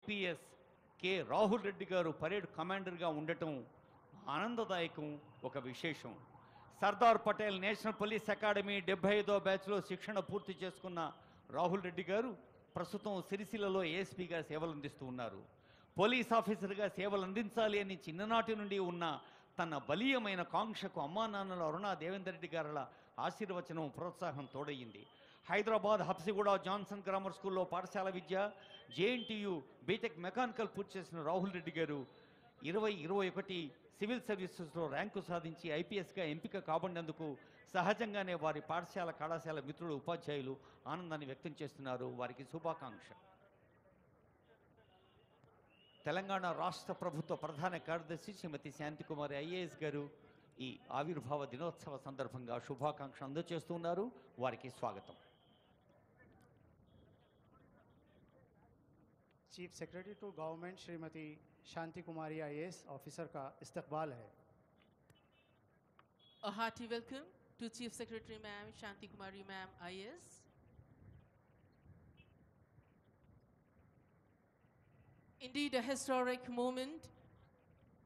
PS K Rahul Reddy గారు parade కమాండర్గా ఉండటం ఆనందదాయకం, ఒక విశేషం. Sardar Patel national police academy 75వ బ్యాచ్లో శిక్షణ పూర్తి చేసుకున్న రాహుల్ రెడ్డి గారు ప్రస్తుతం సిరిసిల్లలో ఏఎస్పీగా సేవలు అందిస్తూ ఉన్నారు. పోలీస్ ఆఫీసర్గా సేవలు అందించాలి అని చిన్ననాటి నుండి ఉన్న తన బలీయమైన కాంక్షకు అమ్మా నాన్నల అరుణా దేవేందర్ రెడ్డి గారుల ఆశీర్వచనం, ప్రోత్సాహం తోడయ్యింది. హైదరాబాద్ హబ్సిగూడ జాన్సన్ గ్రామర్ స్కూల్లో పాఠశాల విద్య, జేఎన్టీయు బీటెక్ మెకానికల్ పూర్తి చేసిన రాహుల్ రెడ్డి గారు 2021 సివిల్ సర్వీసెస్లో ర్యాంకు సాధించి ఐపీఎస్గా ఎంపిక కాబడినందుకు సహజంగానే వారి పాఠశాల కళాశాల మిత్రులు ఉపాధ్యాయులు ఆనందాన్ని వ్యక్తం చేస్తున్నారు. వారికి శుభాకాంక్ష. తెలంగాణ రాష్ట్ర ప్రభుత్వ ప్రధాన కార్యదర్శి శ్రీమతి శాంతికుమారి ఐఏఎస్ గారు ఈ ఆవిర్భావ దినోత్సవ సందర్భంగా శుభాకాంక్ష అందజేస్తున్నారు. వారికి స్వాగతం. Chief secretary to government Shrimati Shanti Kumari IAS officer का इस्तकबाल है. A hearty welcome to Chief Secretary Ma'am Shanti Kumari Ma'am IAS. Indeed a historic moment.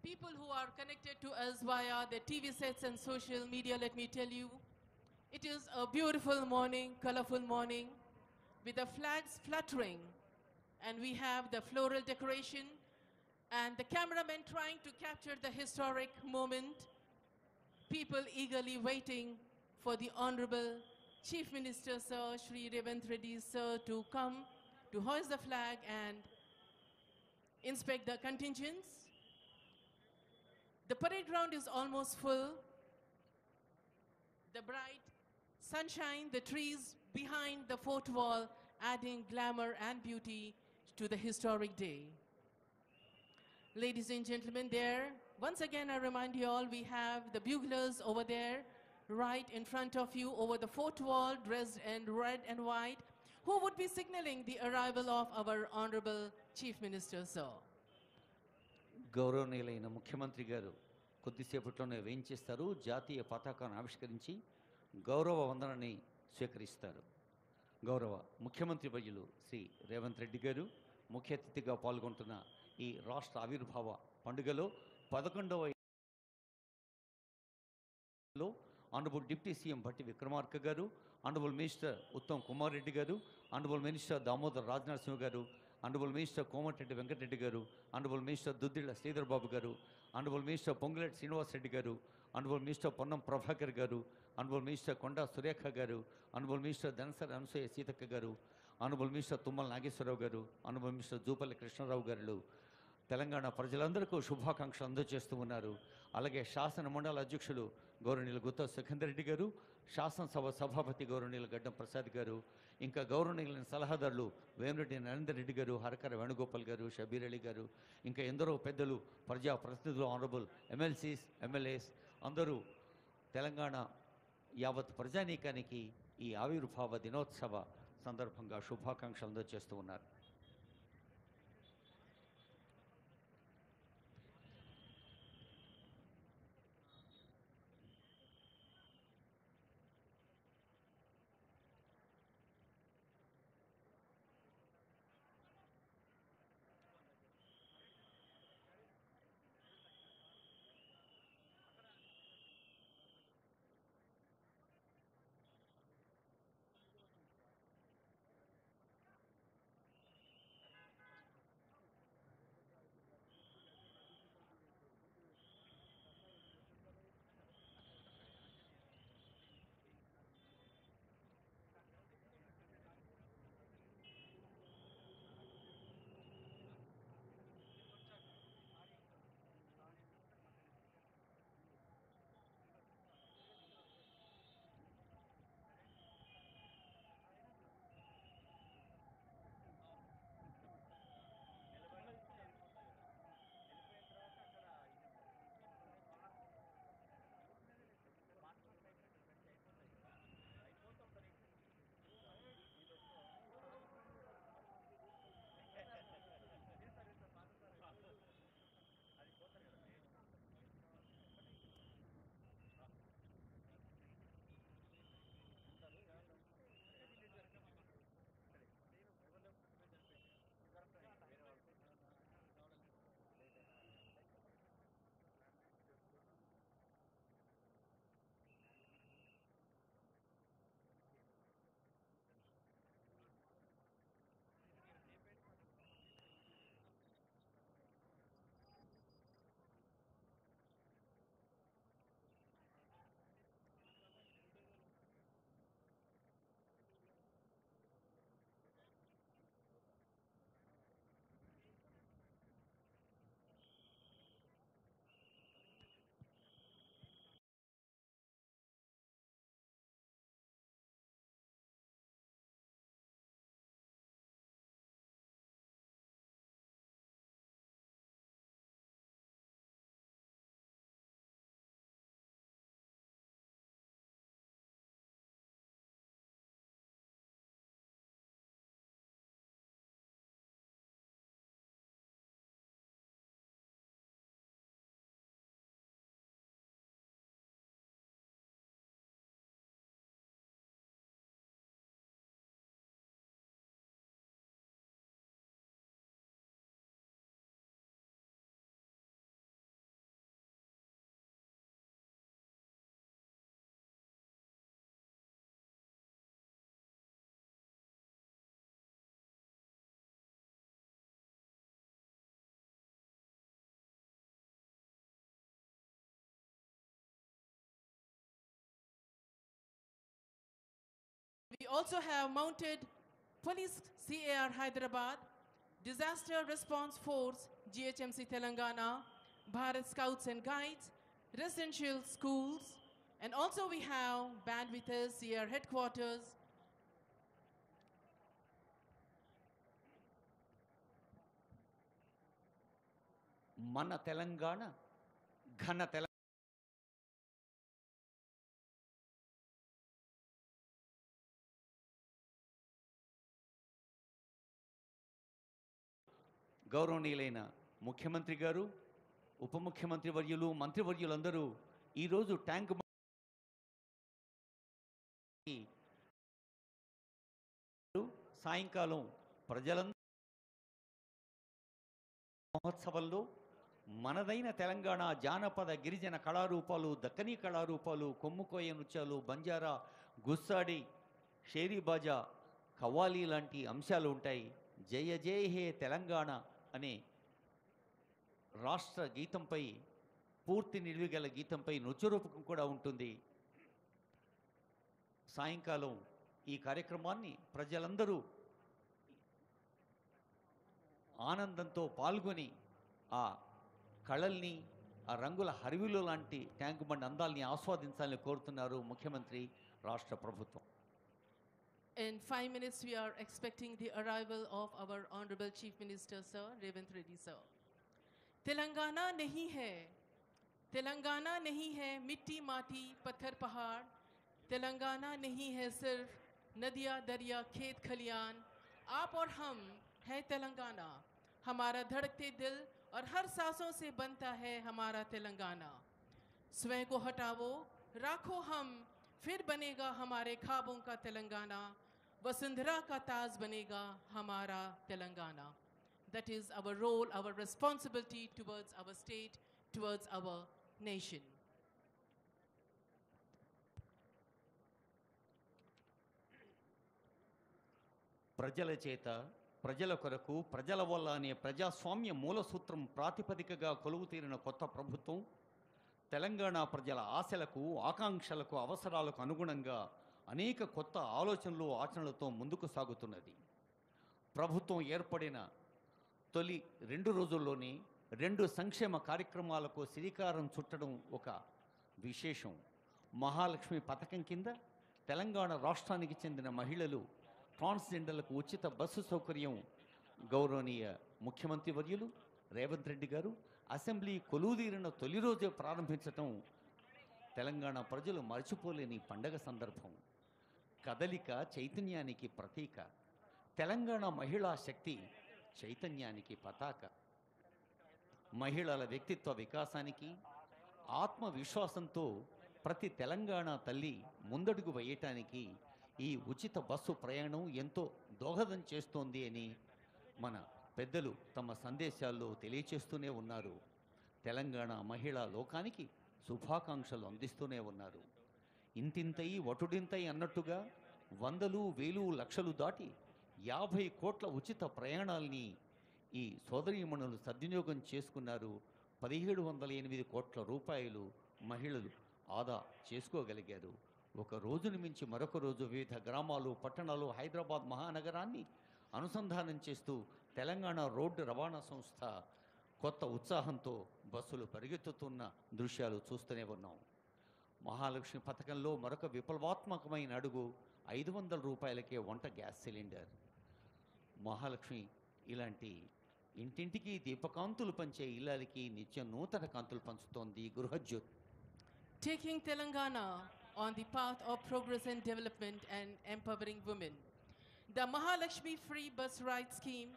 People who are connected to us via the TV sets and social media, let me tell you, it is a beautiful morning, colorful morning with the flags fluttering, and we have the floral decoration and the cameraman trying to capture the historic moment. People eagerly waiting for the Honorable Chief Minister Sir Shri Revanth Reddy Sir to come to hoist the flag and inspect the contingents. The parade ground is almost full. The bright sunshine, the trees behind the fort wall adding glamour and beauty to the historic day. Ladies and gentlemen, there, once again I remind you all, we have the buglers over there, right in front of you over the fort wall, dressed in red and white, who would be signaling the arrival of our Honorable Chief Minister, sir. గౌరవనీయులైన ముఖ్యమంత్రి గారు కొద్దిసేపట్లోనే వేయించేస్తారు. జాతీయ పతాకాన్ని ఆవిష్కరించి గౌరవ వందనాన్ని స్వీకరిస్తారు. గౌరవ ముఖ్యమంత్రి వర్యులు శ్రీ రేవంత్ రెడ్డి గారు ముఖ్య అతిథిగా పాల్గొంటున్న ఈ రాష్ట్ర ఆవిర్భావ పండుగలో 11వ honourable deputy CM Bhatti Vikramarka గారు, ఆనరబుల్ మినిస్టర్ ఉత్తమ్ కుమార్ రెడ్డి గారు, ఆనరబుల్ మినిస్టర్ దామోదర్ రాజనరసింహ గారు, ఆనరబుల్ మినిస్టర్ కోమటిరెడ్డి వెంకటరెడ్డి గారు, ఆనరబుల్ మినిస్టర్ దుద్దిళ్ల శ్రీధర్ బాబు గారు, ఆనరబుల్ మినిస్టర్ పొంగులేటి శ్రీనివాస్ రెడ్డి గారు, ఆనరబుల్ మినిస్టర్ పొన్నం ప్రభాకర్ గారు, ఆనరబుల్ మినిస్టర్ కొండా సురేఖ గారు, ఆనరబుల్ మినిస్టర్ ధనసరి అనసూయ సీతక్క గారు, ఆనరబుల్ మినిస్టర్ తుమ్మల నాగేశ్వరరావు గారు, ఆనరబుల్ మినిస్టర్ జూపల్లి కృష్ణారావు గారు తెలంగాణ ప్రజలందరికీ శుభాకాంక్షలు అందజేస్తూ ఉన్నారు. అలాగే శాసన మండలి అధ్యక్షులు గౌరవనీయులు గుత్తా సుఖేందర్ రెడ్డి గారు, శాసనసభ సభాపతి గౌరవనీయులు గడ్డం ప్రసాద్ గారు, ఇంకా గౌరవనీయులైన సలహాదారులు వేమిరెడ్డి నరేందర్ రెడ్డి గారు, హరకర వేణుగోపాల్ గారు, షబీర్ అలీ గారు, ఇంకా ఎందరో పెద్దలు, ప్రజాప్రతినిధులు, ఆనరబుల్ ఎమ్మెల్సీస్, ఎమ్మెల్యేస్ అందరూ తెలంగాణ యావత్ ప్రజానీకానికి ఈ ఆవిర్భావ దినోత్సవ సందర్భంగా శుభాకాంక్షలు అందజేస్తూ ఉన్నారు. also have mounted Police CAR Hyderabad, Disaster Response Force GHMC Telangana, Bharat Scouts and Guides, residential schools, and also we have band with us CAR headquarters. మన తెలంగాణ ఘన తెలంగాణ గౌరవనీయులైన ముఖ్యమంత్రి గారు, ఉప ముఖ్యమంత్రి వర్యులు, మంత్రివర్యులందరూ ఈరోజు ట్యాంక్ సాయంకాలం ప్రజలందరూ మహోత్సవంలో మనదైన తెలంగాణ జానపద గిరిజన కళారూపాలు, దక్కనీ కళారూపాలు, కొమ్ముకోయ నృత్యాలు, బంజారా, గుస్సాడి, షేరీ బాజా, కవ్వాలి లాంటి అంశాలు ఉంటాయి. జయ జయ హే తెలంగాణ అనే రాష్ట్ర గీతంపై, పూర్తి నిలువగల గీతంపై నృత్యరూపకం కూడా ఉంటుంది. సాయంకాలం ఈ కార్యక్రమాన్ని ప్రజలందరూ ఆనందంతో పాల్గొని ఆ కళల్ని, ఆ రంగుల హరివిలు లాంటి ట్యాంక్ బండ్ అందాల్ని ఆస్వాదించాలని కోరుతున్నారు ముఖ్యమంత్రి, రాష్ట్ర ప్రభుత్వం. In 5 minutes, we are expecting the arrival of our Honorable Chief Minister, Sir Revanth Reddy, Sir. Telangana nahi hai, Telangana nahi hai mitti maati patthar pahad, Telangana nahi hai sirf नदियाँ दरिया खेत खलियान, आप और हम है तेलंगाना, हमारा धड़कते दिल और हर सांसों से बनता है हमारा तेलंगाना. स्वयं को हटाओ, राखो हम, फिर बनेगा हमारे ख्वाबों का तेलंगाना, वसुंधरा का ताज बनेगा हमारा Telangana. That is our role, our responsibility towards our state, towards our nation. ప్రజల చేత, ప్రజల కొరకు, ప్రజల వల్ల అనే ప్రజాస్వామ్య మూలసూత్రం ప్రాతిపదికగా కొలువు తీరిన కొత్త ప్రభుత్వం తెలంగాణ ప్రజల ఆశలకు, ఆకాంక్షలకు, అవసరాలకు అనుగుణంగా అనేక కొత్త ఆలోచనలు, ఆచరణలతో ముందుకు సాగుతున్నది. ప్రభుత్వం ఏర్పడిన తొలి 2 రోజుల్లోనే 2 సంక్షేమ కార్యక్రమాలకు శ్రీకారం చుట్టడం ఒక విశేషం. మహాలక్ష్మి పథకం కింద తెలంగాణ రాష్ట్రానికి చెందిన మహిళలు, ట్రాన్స్జెండర్లకు ఉచిత బస్సు సౌకర్యం గౌరవనీయ ముఖ్యమంత్రి వర్యులు రేవంత్ రెడ్డి గారు అసెంబ్లీ కొలువుదీరిన తొలి రోజే ప్రారంభించటం తెలంగాణ ప్రజలు మర్చిపోలేని పండగ సందర్భం. కదలిక చైతన్యానికి ప్రతీక. తెలంగాణ మహిళా శక్తి చైతన్యానికి పతాక. మహిళల వ్యక్తిత్వ వికాసానికి, ఆత్మవిశ్వాసంతో ప్రతి తెలంగాణ తల్లి ముందడుగు వేయటానికి ఈ ఉచిత బస్సు ప్రయాణం ఎంతో దోహదం చేస్తోంది అని మన పెద్దలు తమ సందేశాల్లో తెలియచేస్తూనే ఉన్నారు. తెలంగాణ మహిళా లోకానికి శుభాకాంక్షలు అందిస్తూనే ఉన్నారు. ఇంతింతై వటుడింతై అన్నట్టుగా వందలు, వేలు, లక్షలు దాటి 50 కోట్ల ఉచిత ప్రయాణాల్ని ఈ సోదరీమణులు సద్వినియోగం చేసుకున్నారు. 1708 కోట్ల రూపాయలు మహిళలు ఆదా చేసుకోగలిగారు. ఒక రోజును మించి మరొక రోజు వివిధ గ్రామాలు, పట్టణాలు, హైదరాబాద్ మహానగరాన్ని అనుసంధానం చేస్తూ తెలంగాణ రోడ్డు రవాణా సంస్థ కొత్త ఉత్సాహంతో బస్సులు పరిగెత్తుతున్న దృశ్యాలు చూస్తూనే ఉన్నాం. మహాలక్ష్మి పథకంలో మరొక విప్లవాత్మకమైన అడుగు 500 రూపాయలకే వంట గ్యాస్ సిలిండర్. మహాలక్ష్మి ఇలాంటి ఇంటింటికి దీపకాంతులు పంచే ఇల్లాలకి నిత్యం నూతన కాంతులు పంచుతోంది Gruhajyothi. Taking Telangana on the path of progress and development and empowering women. The Mahalakshmi Free Bus Ride Scheme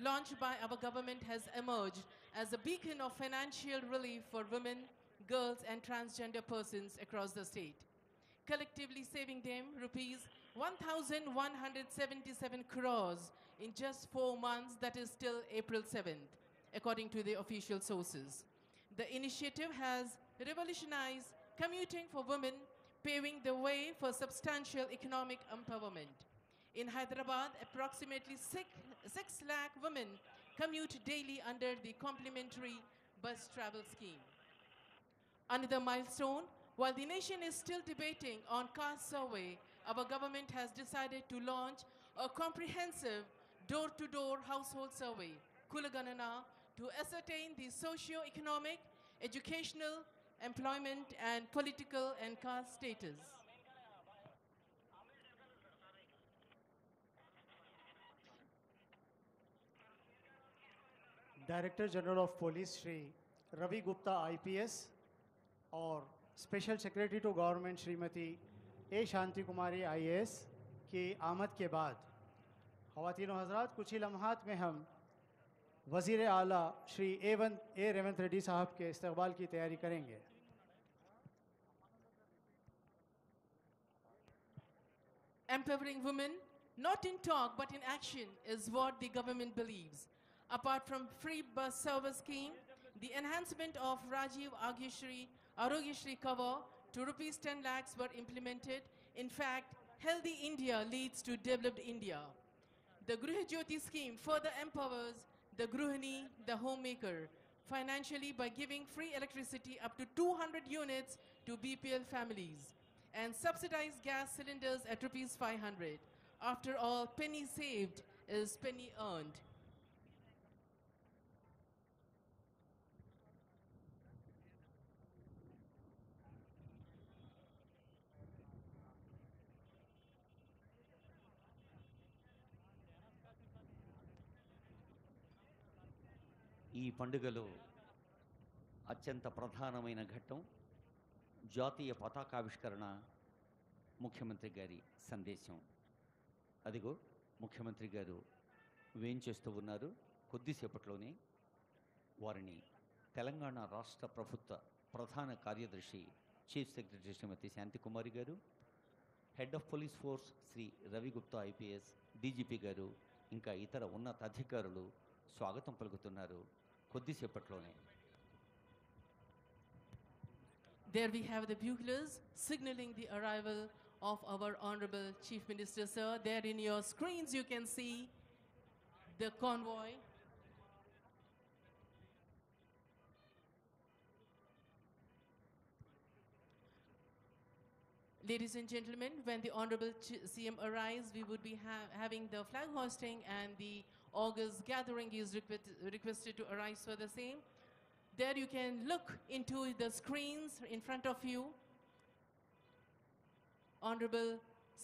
launched by our government has emerged as a beacon of financial relief for women, girls and transgender persons across the state, collectively saving them rupees 1,177 crores in just 4 months, that is till April 7th, according to the official sources. The initiative has revolutionized commuting for women, paving the way for substantial economic empowerment. In Hyderabad, approximately 6 lakh women commute daily under the complimentary bus travel scheme. Another milestone, while the nation is still debating on caste survey, our government has decided to launch a comprehensive door-to-door household survey, Kulaganana, to ascertain the socio-economic, educational, employment, and political and caste status. Director general of police Shri Ravi Gupta IPS और special secretary to government Shrimati A Shanti Kumari IAS की आमद के बाद ख़वातीन हज़रात कुछ ही लम्हात में हम वज़ीर आला श्री ए रेवंत रेड्डी साहब के इस्तकबाल की तैयारी करेंगे। Empowering women, not in talk but in action, is what the government believes. Apart from free bus service scheme, the enhancement of Rajiv Arogyashri cover to rupees 10 lakhs were implemented. In fact, healthy India leads to developed India. The Gruh Jyoti scheme further empowers the Gruhini, the homemaker, financially by giving free electricity up to 200 units to BPL families and subsidized gas cylinders at rupees 500. After all, penny saved is penny earned. ఈ పండుగలో అత్యంత ప్రధానమైన ఘట్టం జాతీయ పతాకావిష్కరణ, ముఖ్యమంత్రి గారి సందేశం. అదిగో ముఖ్యమంత్రి గారు వేంచేస్తూ ఉన్నారు. కొద్దిసేపట్లోనే వారిని తెలంగాణ రాష్ట్ర ప్రభుత్వ ప్రధాన కార్యదర్శి చీఫ్ సెక్రటరీ శ్రీమతి శాంతికుమారి గారు, head of police force Shri Ravi Gupta IPS, DGP గారు, ఇంకా ఇతర ఉన్నత అధికారులు స్వాగతం పలుకుతున్నారు. కొద్దిసేపట్లోనే There we have the buglers signaling the arrival of our Honorable Chief Minister, sir. There in your screens you can see the convoy. Ladies and gentlemen, when the Honorable CM arrives, we would be having the flag hosting, and the August gathering is requested to arise for the same. There you can look into the screens in front of you. Honorable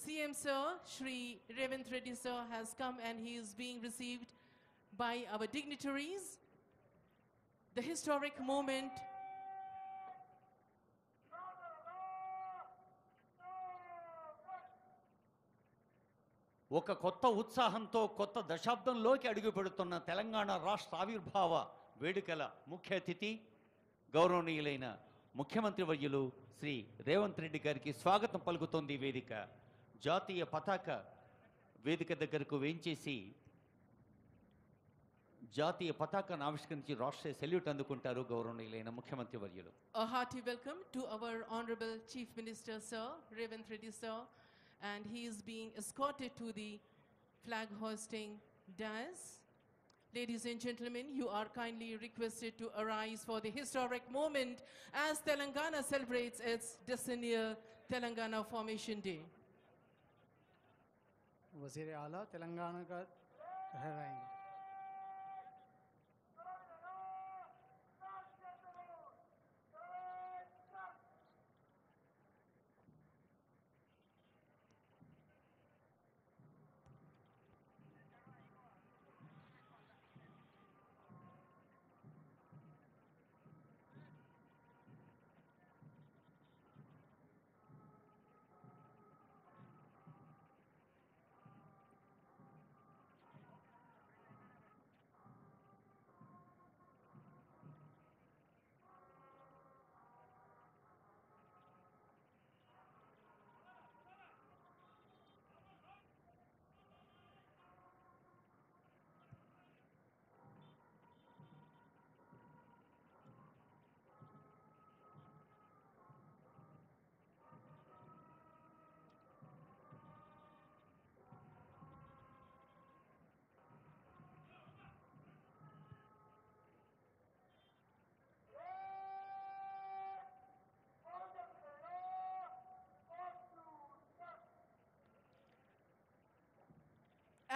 CM Sir, Shri Revanth Reddy Sir has come and he is being received by our dignitaries. The historic moment ఒక కొత్త ఉత్సాహంతో కొత్త దశాబ్దంలోకి అడుగుపెడుతున్న తెలంగాణ రాష్ట్ర ఆవిర్భావ వేడుకల ముఖ్య అతిథి గౌరవనీయులైన ముఖ్యమంత్రి వర్యులు శ్రీ రేవంత్ రెడ్డి గారికి స్వాగతం పలుకుతోంది వేదిక. జాతీయ పతాక వేదిక దగ్గరకు వేంచేసి జాతీయ పతాకాన్ని ఆవిష్కరించి రాష్ట్రీయ సెల్యూట్ అందుకుంటారు గౌరవనీయులైన ముఖ్యమంత్రి వర్యులు. A hearty welcome to our Honorable Chief Minister Sir, Revanth Reddy Sir, and he is being escorted to the flag hosting dais. Ladies and gentlemen, you are kindly requested to arise for the historic moment as Telangana celebrates its decennial Telangana Formation Day. वज़ीर आला तेलंगाना का लहराएंगे।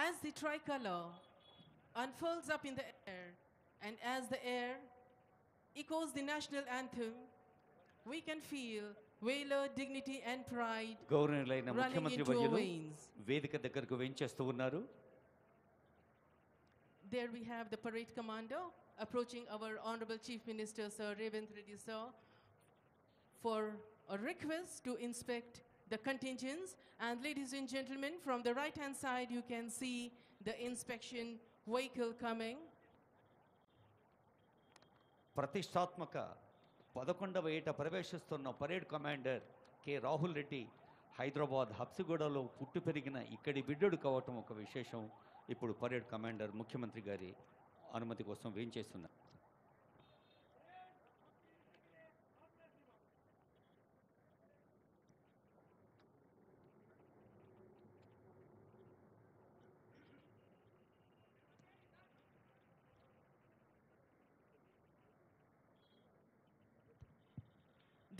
As the tricolor unfurls up in the air, and as the air echoes the national anthem, we can feel valor, dignity, and pride గౌరవనీయులైన running ముఖ్యమంత్రి into our వర్యులు veins. వేదిక దగ్గరకు వేంచేస్తూ ఉన్నారు. There we have the parade commander approaching our Honorable Chief Minister, Sir Revanth Reddy, sir, for a request to inspect the contingents. And ladies and gentlemen, from the right-hand side, you can see the inspection vehicle coming. ప్రతిష్టాత్మక 11వ ఏట ప్రవేశిస్తున్న parade commander K Rahul Reddy Hyderabad హబ్సిగూడలో పుట్టి పెరిగిన ఇక్కడి బిడ్డడు కావటం ఒక విశేషం. ఇప్పుడు పరేడ్ కమాండర్ ముఖ్యమంత్రి గారి అనుమతి కోసం వేయించేస్తున్నారు.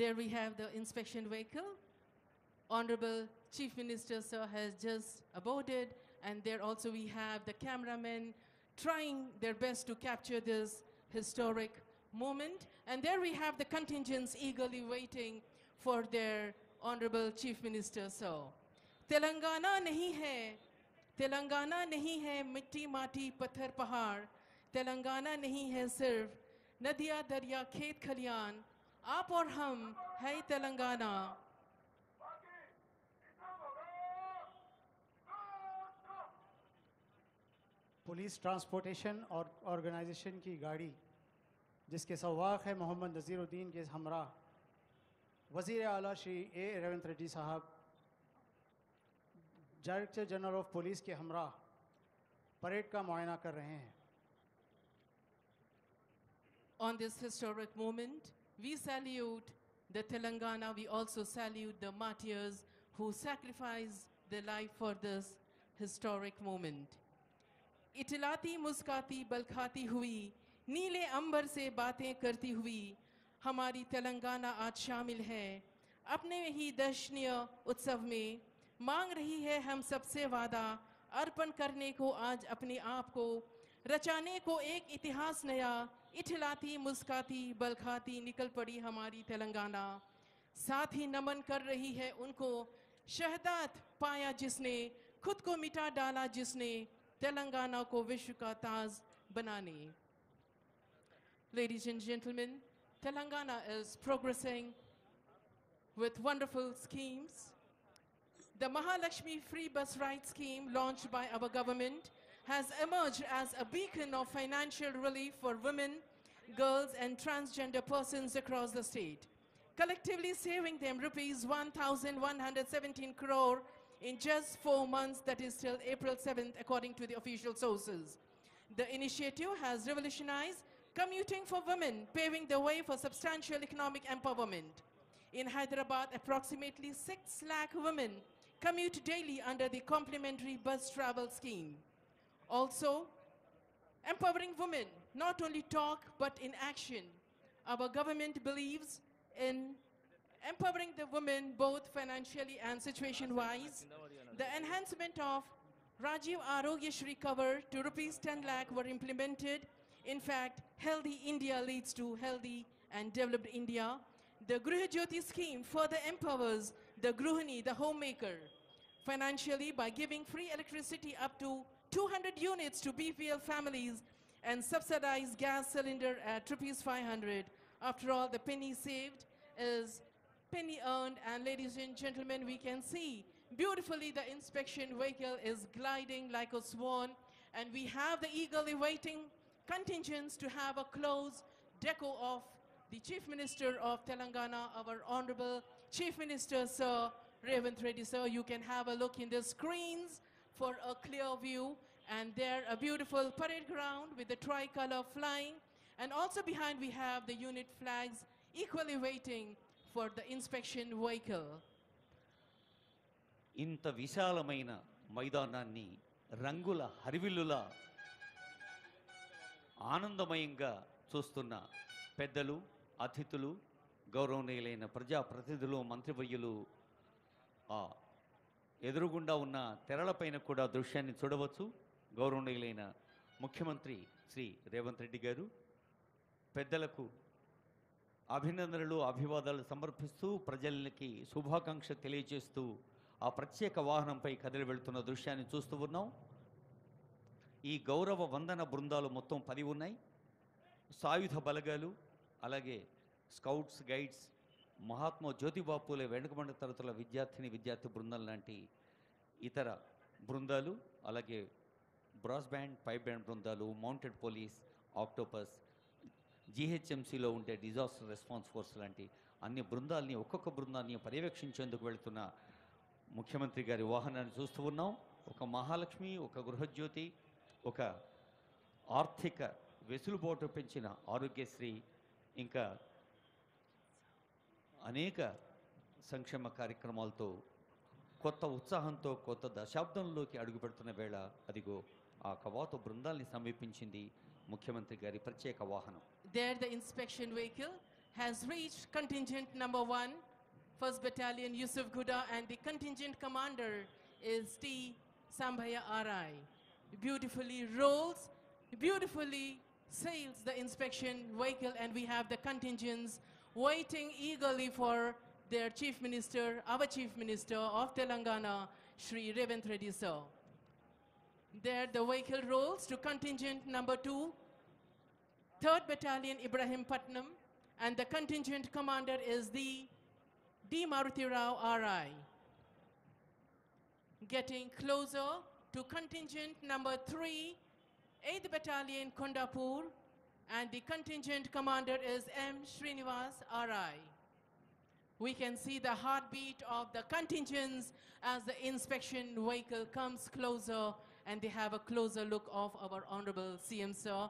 There we have the inspection vehicle. Honorable Chief Minister, sir, has just aborted, and there also we have the cameramen trying their best to capture this historic moment. And there we have the contingents eagerly waiting for their Honorable Chief Minister, sir. Telangana nahi hai, Telangana nahi hai mitti mati pathar pahar, Telangana nahi hai sirf nadiya darya khet khalian, आप और हम है Telangana. Police transportation और organisation की गाड़ी जिसके सवाक है मोहम्मद नज़ीरुद्दीन के हमरा वज़ीर आला श्री ए रेवंत रेड्डी साहब, डायरेक्टर जनरल ऑफ पुलिस के हमरा परेड का मुआयना कर रहे हैं. On this historic moment, we salute the Telangana. We also salute the martyrs who sacrificed their life for this historic moment. इटलाती मुस्काती बलखाती हुई नीले अंबर से बातें करती हुई हमारी तेलंगाना आज शामिल है अपने ही दर्शनीय उत्सव में. मांग रही है हम सबसे वादा अर्पण करने को, आज अपने आप को रचाने को एक इतिहास नया. इठलाती मुस्काती बलखाती निकल पड़ी हमारी तेलंगाना. साथ ही नमन कर रही है उनको शहादत पाया जिसने, खुद को मिटा डाला जिसने, तेलंगाना को विश्व का ताज बनाने. Ladies and gentlemen, Telangana is progressing with wonderful schemes. The Mahalakshmi free bus ride scheme launched by our government has emerged as a beacon of financial relief for women, girls and transgender persons across the state, collectively saving them rupees 1,117 crore in just 4 months, that is till April 7th, according to the official sources. The initiative has revolutionized commuting for women, paving the way for substantial economic empowerment. In Hyderabad, approximately 6 lakh women commute daily under the complimentary bus travel scheme. Also, empowering women, not only talk but in action. Our government believes in empowering the women both financially and situation-wise. The enhancement of Rajiv Arogya Shri cover to rupees 10 lakh were implemented. In fact, healthy India leads to healthy and developed India. The Griha Jyoti scheme further empowers the Gruhini, the homemaker, financially by giving free electricity up to 200 units to BPL families and subsidized gas cylinder at rupees 500. After all, the penny saved is penny earned. And ladies and gentlemen, we can see beautifully the inspection vehicle is gliding like a swan, and we have the eagerly waiting contingents to have a close deco of the Chief Minister of Telangana, our Honorable Chief Minister, Sir Revanth Reddy, sir. You can have a look in the screens for a clear view. And there a beautiful parade ground with the tricolor flying. And also behind we have the unit flags equally waiting for the inspection vehicle. ఇంత విశాలమైన మైదానాన్ని రంగుల హరివిల్లులా ఆనందమయంగా చూస్తున్న పెద్దలు, అతిథులు, గౌరవనీయులైన ప్రజాప్రతినిధులు, మంత్రివర్యులు, ఎదురుగుండా ఉన్న తెరలపైన కూడా దృశ్యాన్ని చూడవచ్చు. గౌరవనీయులైన ముఖ్యమంత్రి శ్రీ రేవంత్ రెడ్డి గారు పెద్దలకు అభినందనలు అభివాదాలు సమర్పిస్తూ ప్రజలకి శుభాకాంక్ష తెలియజేస్తూ ఆ ప్రత్యేక వాహనంపై కదిలి వెళ్తున్న దృశ్యాన్ని చూస్తూ ఉన్నాం. ఈ గౌరవ వందన బృందాలు మొత్తం 10 ఉన్నాయి. సాయుధ బలగాలు, అలాగే స్కౌట్స్, గైడ్స్, మహాత్మా జ్యోతిబా పూలే వెనుకబడిన తరగతుల విద్యార్థి బృందం లాంటి ఇతర బృందాలు, అలాగే బ్రాస్ బ్యాండ్, పైప్ బ్యాండ్ బృందాలు, మౌంటెడ్ పోలీస్, ఆక్టోపస్, జీహెచ్ఎంసీలో ఉండే డిజాస్టర్ రెస్పాన్స్ ఫోర్స్ లాంటి అన్ని బృందాలని ఒక్కొక్క బృందాన్ని పర్యవేక్షించేందుకు వెళుతున్న ముఖ్యమంత్రి గారి వాహనాన్ని చూస్తూ ఉన్నాం. ఒక మహాలక్ష్మి, ఒక గృహజ్యోతి, ఒక ఆర్థిక వెసులుబాటు పెంచిన ఆరోగ్యశ్రీ, ఇంకా అనేక సంక్షేమ కార్యక్రమాలతో కొత్త ఉత్సాహంతో కొత్త దశాబ్దంలోకి అడుగుపెడుతున్న వేళ అదిగో ఆ కవాతు బృందాల్ని సమీపించింది ముఖ్యమంత్రి గారి ప్రత్యేక వాహనం. There the inspection vehicle has reached contingent number 1, 1st Battalion Yusuf Ghuda, and the contingent commander is T. Sambhaya RI. Beautifully rolls, beautifully sails the inspection vehicle, and we have the contingents waiting eagerly for their Chief Minister, our Chief Minister of Telangana, Shri Revanth Reddy sir. There the vehicle rolls to contingent number 2, 3rd Battalion Ibrahim Patnam, and the contingent commander is the D. Maruti Rao RI. Getting closer to contingent number 3, 8th Battalion Kondapur, and the contingent commander is M. Srinivas RI. We can see the heartbeat of the contingents as the inspection vehicle comes closer, and they have a closer look of our Honorable CM sir.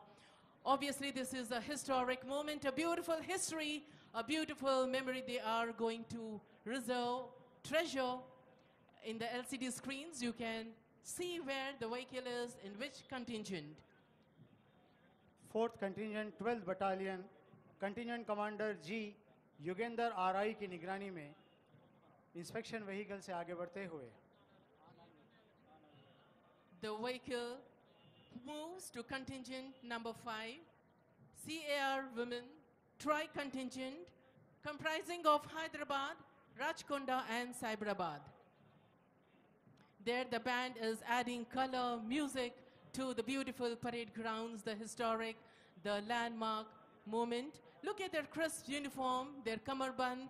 Obviously, this is a historic moment, a beautiful history, a beautiful memory they are going to treasure. In the LCD screens, you can see where the vehicle is, in which contingent. 4th contingent 12th battalion contingent commander G. Yugendra RI की निगरानी में inspection vehicle से आगे बढ़ते हुए The vehicle moves to contingent number 5, CAR Women Tri-Contingent, comprising of Hyderabad, Rajkonda and Cyberabad. There the band is adding color, music to the beautiful parade grounds, the historic, the landmark moment. Look at their crisp uniform, their kamarband,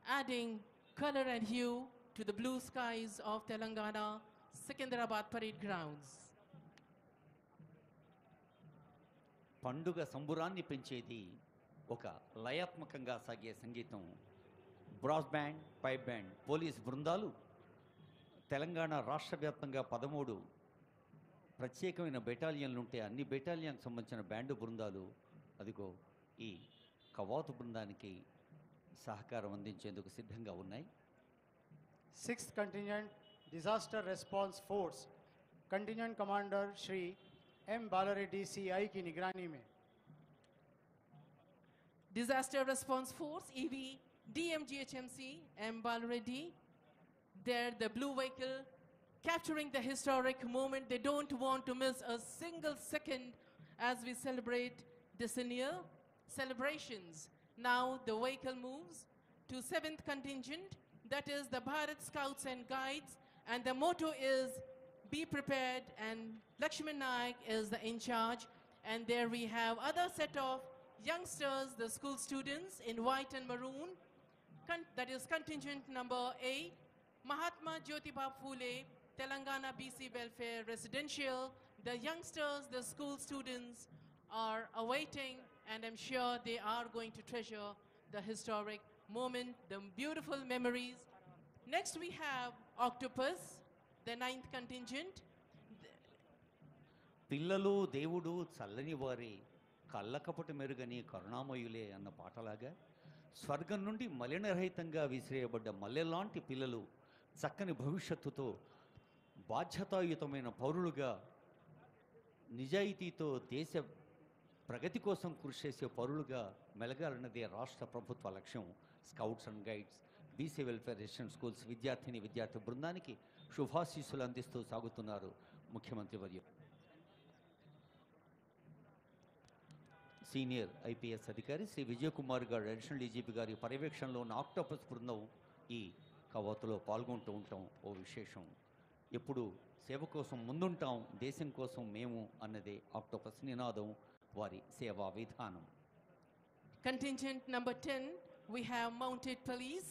adding color and hue to the blue skies of Telangana, Secunderabad parade grounds. పండుగ సంబురాన్ని పెంచేది ఒక లయాత్మకంగా సాగే సంగీతం. Brass band, pipe band, police బృందాలు తెలంగాణ రాష్ట్ర వ్యాప్తంగా 13 ప్రత్యేకమైన బెటాలియన్లు ఉంటే అన్ని బెటాలియన్కి సంబంధించిన బ్యాండు బృందాలు అదిగో ఈ కవాతు బృందానికి సహకారం అందించేందుకు సిద్ధంగా ఉన్నాయి. 6th contingent disaster response force contingent commander Shri M. Balareddy CI की निगरानी में Disaster Response Force, EV, DMGHMC, M. Balreddy. There, the blue vehicle capturing the historic moment. They don't want to miss a single second as we celebrate decennial celebrations. Now the vehicle moves to 7th contingent, that is the Bharat Scouts and Guides, and the motto is be prepared, and Lakshman Naik is the in charge. And there we have other set of youngsters, the school students in white and maroon, that is contingent number 8, Mahatma Jyotiba Phule, Telangana BC Welfare Residential. The youngsters, the school students are awaiting, and I'm sure they are going to treasure the historic moment, the beautiful memories. Next we have Octopus, the 9th contingent. పిల్లలు దేవుడు చల్లని వారి కళ్ళకపటి మెరుగని కరుణామయులే అన్న పాటలాగా స్వర్గం నుండి మలినరహితంగా విసిరేయబడ్డ మల్లెలాంటి పిల్లలు చక్కని భవిష్యత్తుతో బాధ్యతాయుతమైన పౌరులుగా నిజాయితీతో దేశ ప్రగతి కోసం కృషి చేసే పౌరులుగా మెలగాలన్నదే రాష్ట్ర ప్రభుత్వ లక్ష్యం. Scouts and guides, BC welfare resident schools విద్యార్థి బృందానికి శుభాశీస్సులు అందిస్తూ సాగుతున్నారు ముఖ్యమంత్రి వర్యులు. సీనియర్ ఐపీఎస్ అధికారి శ్రీ విజయకుమార్ గారు అడిషనల్ డీజీపీ గారి పర్యవేక్షణలో ఉన్న ఆక్టోపస్ బృందం ఈ కవాతులో పాల్గొంటూ ఉంటాం. ఓ విశేషం, ఎప్పుడు సేవ కోసం ముందుంటాం, దేశం కోసం మేము అన్నదే ఆక్టోపస్ నినాదం, వారి సేవా విధానం. Contingent number 10, we have mounted police,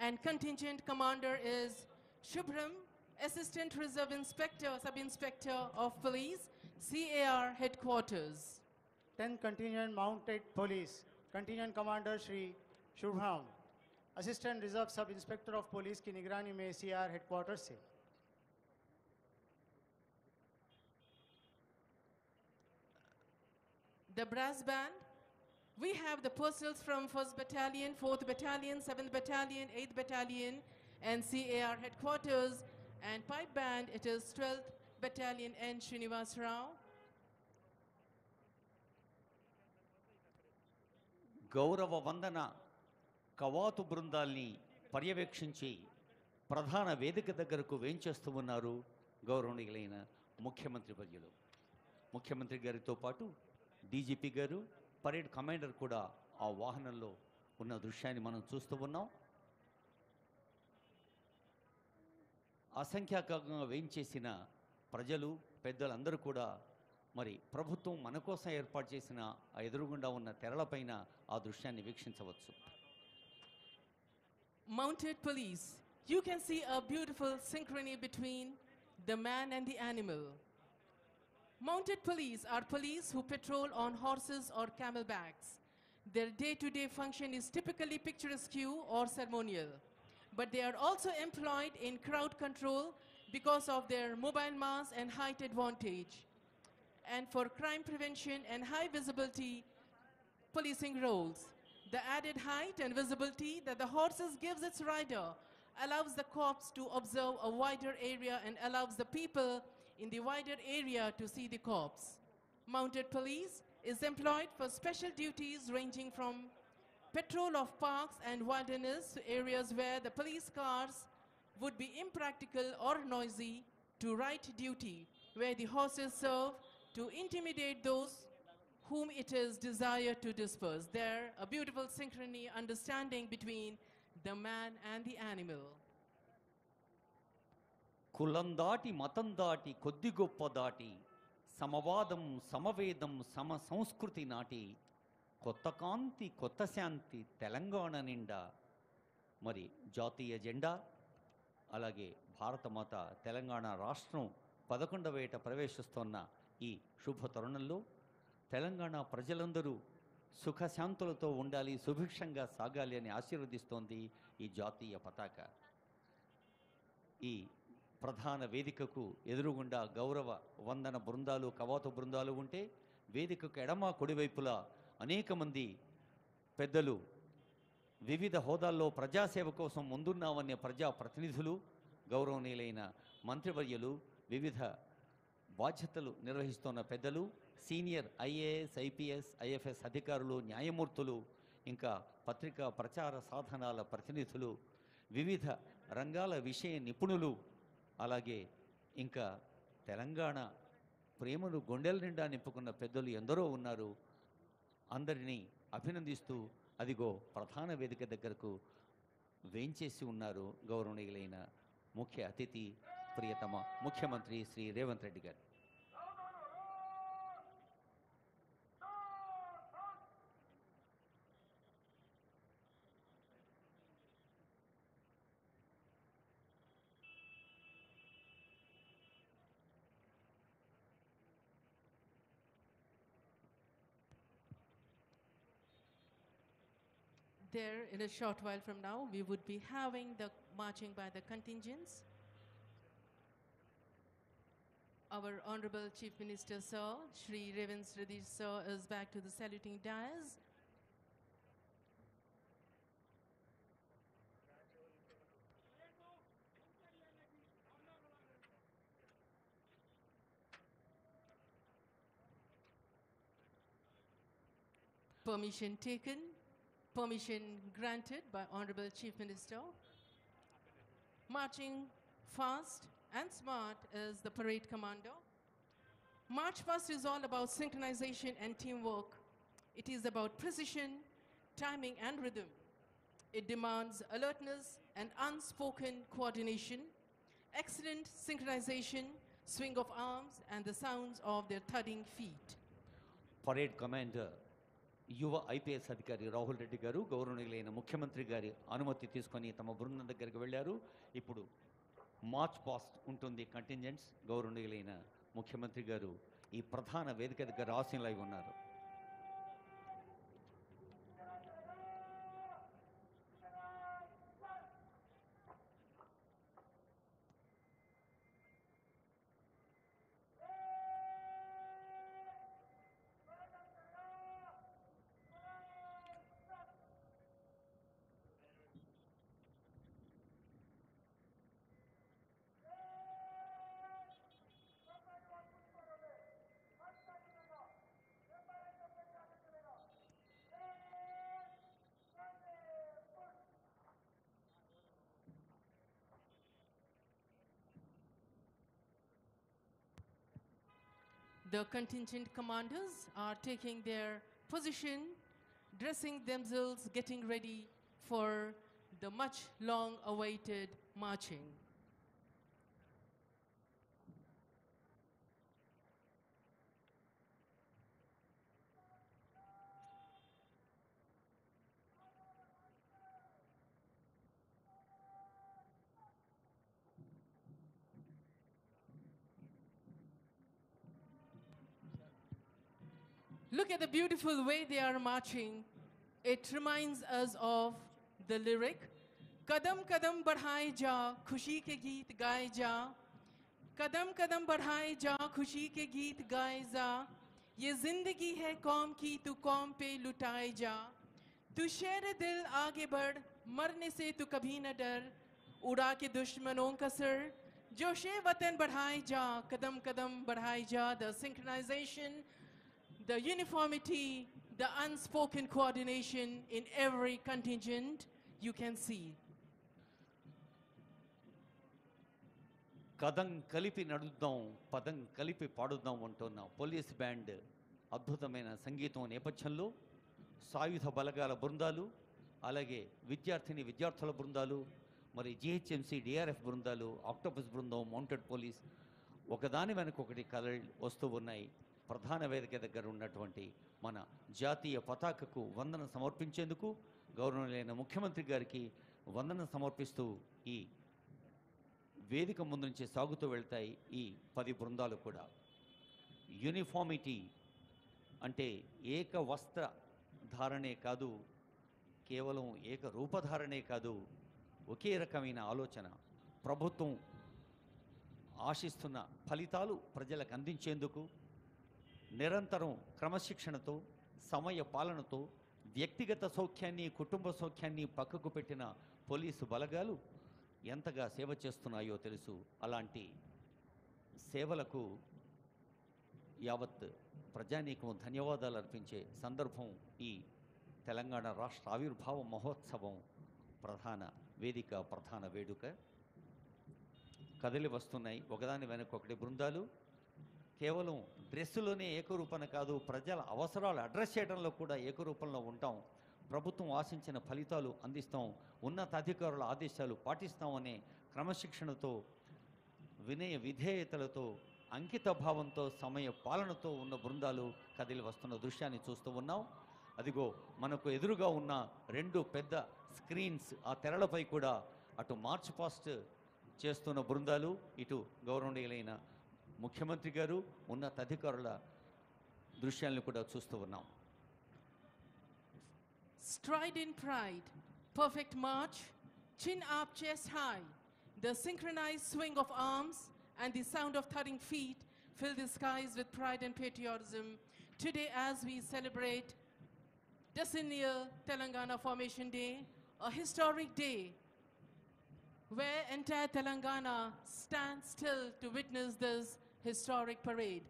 and contingent commander is Shubhram, Assistant Reserve Inspector, Sub-Inspector of Police, CAR Headquarters. 10 contingent mounted police, contingent commander Shri Shubham, Assistant Reserve Sub Inspector of Police की निगरानी में CR headquarters से. The brass band, we have the personnel from 1st Battalion, 4th Battalion, 7th Battalion, 8th Battalion, and CAR headquarters. And pipe band, it is 12th Battalion N. Srinivas Rao. గౌరవ వందన కవాతు బృందాల్ని పర్యవేక్షించి ప్రధాన వేదిక దగ్గరకు వేంచేస్తూ ఉన్నారు గౌరవనీయులైన ముఖ్యమంత్రి వర్యులు. ముఖ్యమంత్రి గారితో పాటు డీజీపీ గారు, పరేడ్ కమాండర్ కూడా ఆ వాహనంలో ఉన్న దృశ్యాన్ని మనం చూస్తూ ఉన్నాం. అసంఖ్యాకంగా వేయించేసిన ప్రజలు, పెద్దలందరూ కూడా మరి ప్రభుత్వం మన కోసం ఏర్పాటు చేసిన ఆ ఎదురుగుండా ఉన్న తెరలపైన ఆ దృశ్యాన్ని వీక్షించవచ్చు. Mounted police, you can see a beautiful synchrony between the man and the animal. Mounted police are police who patrol on horses or camelbacks. Their day-to-day function is typically picturesque or ceremonial, but they are also employed in crowd control because of their mobile mass and height advantage, and for crime prevention and high visibility policing roles. The added height and visibility that the horses gives its rider allows the cops to observe a wider area and allows the people in the wider area to see the cops. Mounted police is employed for special duties ranging from patrol of parks and wilderness to areas where the police cars would be impractical or noisy, to right duty where the horses serve to intimidate those whom it is desired to disperse. There, a beautiful synchrony, understanding between the man and the animal. కులం దాటి మతం దాటి కొద్ది గొప్ప దాటి సమవాదం సమవేదం సమ సంస్కృతి నాటి కొత్త కాంతి కొత్త శాంతి తెలంగాణ నిండా. మరి జాతీయ జెండా, అలాగే భారతమాత తెలంగాణ రాష్ట్రం 11వ ఏట ప్రవేశిస్తున్న ఈ శుభ తరుణంలో తెలంగాణ ప్రజలందరూ సుఖశాంతులతో ఉండాలి, సుభిక్షంగా సాగాలి అని ఆశీర్వదిస్తోంది ఈ జాతీయ పతాక. ఈ ప్రధాన వేదికకు ఎదురుగుండా గౌరవ వందన బృందాలు, కవాతు బృందాలు ఉంటే, వేదికకు ఎడమ కుడివైపులా అనేక మంది పెద్దలు, వివిధ హోదాల్లో ప్రజాసేవ కోసం ముందున్నామనే ప్రజాప్రతినిధులు, గౌరవనీయులైన మంత్రివర్యులు, వివిధ బాధ్యతలు నిర్వహిస్తున్న పెద్దలు, సీనియర్ ఐఏఎస్, ఐపీఎస్, ఐఎఫ్ఎస్ అధికారులు, న్యాయమూర్తులు, ఇంకా పత్రికా ప్రచార సాధనాల ప్రతినిధులు, వివిధ రంగాల విషయ నిపుణులు, అలాగే ఇంకా తెలంగాణ ప్రేమను గుండెల నిండా నింపుకున్న పెద్దలు ఎందరో ఉన్నారు. అందరినీ అభినందిస్తూ అదిగో ప్రధాన వేదిక దగ్గరకు వేంచేసి ఉన్నారు గౌరవనీయులైన ముఖ్య అతిథి, ప్రియతమ ముఖ్యమంత్రి శ్రీ రేవంత్ రెడ్డి గారు. There, in a short while from now, we would be having the marching by the contingents. Our Honorable Chief Minister, Sir, Shri Revanth Reddy, Sir, is back to the saluting dais. Permission taken. Permission granted by Honorable Chief Minister. Marching fast and smart is the parade commander. March Past is all about synchronization and teamwork. It is about precision, timing, and rhythm. It demands alertness and unspoken coordination, excellent synchronization, swing of arms, and the sounds of their thudding feet. Parade commander యువ IPS అధికారి రాహుల్ రెడ్డి గారు గౌరవనీయులైన ముఖ్యమంత్రి గారి అనుమతి తీసుకొని తమ బృందం దగ్గరికి వెళ్ళారు. ఇప్పుడు మార్చ్ పాస్ట్ ఉంటుంది కంటింజెంట్స్. గౌరవనీయులైన ముఖ్యమంత్రి గారు ఈ ప్రధాన వేదిక దగ్గర ఆసీనులై ఉన్నారు. The contingent commanders are taking their position, dressing themselves, getting ready for the much long awaited marching. Look at the beautiful way they are marching. It reminds us of the lyric, Kadam kadam badhaye ja, khushi ke geet gaye ja. Kadam kadam badhaye ja, khushi ke geet gaye ja. Ye zindagi hai kaum ki, tu kaum pe lutaye ja. Tu sher dil aage बढ़, मरने से tu kabhi na dar. उड़ा के दुश्मनों का sir, जोशे वतन बढ़ाए जा, कदम कदम बढ़ाए जा. The synchronization, the uniformity, the unspoken coordination in every contingent you can see. కదం కలిపి నడుద్దాం, పదం కలిపి పాడుద్దాం అంటున్న పోలీస్ బ్యాండ్ అద్భుతమైన సంగీతం నేపథ్యంలో సాయుధ బలగాల బృందాలు, అలాగే విద్యార్థుల బృందాలు, మరి జిహెచ్ఎంసీ డిఆర్ఎఫ్ బృందాలు, ఆక్టోపస్ బృందం, మౌంటెడ్ పోలీస్ ఒకదాని వెనక ఒకటి కలలు వస్తూ ఉన్నాయి. ప్రధాన వేదిక దగ్గర ఉన్నటువంటి మన జాతీయ పతాకకు వందనం సమర్పించేందుకు గౌరవనీయులైన ముఖ్యమంత్రి గారికి వందనం సమర్పిస్తూ ఈ వేదిక ముందు నుంచి సాగుతూ వెళ్తాయి ఈ 10 బృందాలు కూడా. యూనిఫార్మిటీ అంటే ఏక వస్త్ర ధారణే కాదు, కేవలం ఏక రూపధారణే కాదు, ఒకే రకమైన ఆలోచన, ప్రభుత్వం ఆశిస్తున్న ఫలితాలు ప్రజలకు అందించేందుకు నిరంతరం క్రమశిక్షణతో, సమయ పాలనతో వ్యక్తిగత సౌఖ్యాన్ని, కుటుంబ సౌఖ్యాన్ని పక్కకు పెట్టిన పోలీసు బలగాలు ఎంతగా సేవ చేస్తున్నాయో తెలుసు. అలాంటి సేవలకు యావత్ ప్రజానీకం ధన్యవాదాలు అర్పించే సందర్భం ఈ తెలంగాణ రాష్ట్ర ఆవిర్భావ మహోత్సవం ప్రధాన వేదిక, ప్రధాన వేడుక. కదిలి వస్తున్నాయి ఒకదాని వెనక ఒకటి బృందాలు. కేవలం డ్రెస్సులోనే ఏకరూపణ కాదు, ప్రజల అవసరాలు అడ్రస్ చేయడంలో కూడా ఏకరూపంలో ఉంటాం. ప్రభుత్వం ఆశించిన ఫలితాలు అందిస్తాం, ఉన్నతాధికారుల ఆదేశాలు పాటిస్తామనే క్రమశిక్షణతో, వినయ విధేయతలతో, అంకిత భావంతో, సమయ పాలనతో ఉన్న బృందాలు కదిలి వస్తున్న దృశ్యాన్ని చూస్తూ ఉన్నాం. అదిగో మనకు ఎదురుగా ఉన్న 2 పెద్ద స్క్రీన్స్, ఆ తెరలపై కూడా అటు మార్చ్ పాస్ట్ చేస్తున్న బృందాలు, ఇటు గౌరవనీయులైన ముఖ్యమంత్రి గారు, ఉన్నతాధికారుల దృశ్యాలను కూడా చూస్తూ ఉన్నాం. Stride in pride, perfect march, chin up, chest high. The synchronized swing of arms and the sound of thudding feet fill the skies with pride and patriotism. Today, as we celebrate decennial Telangana Formation Day, a historic day where entire Telangana stands still to witness this historic parade.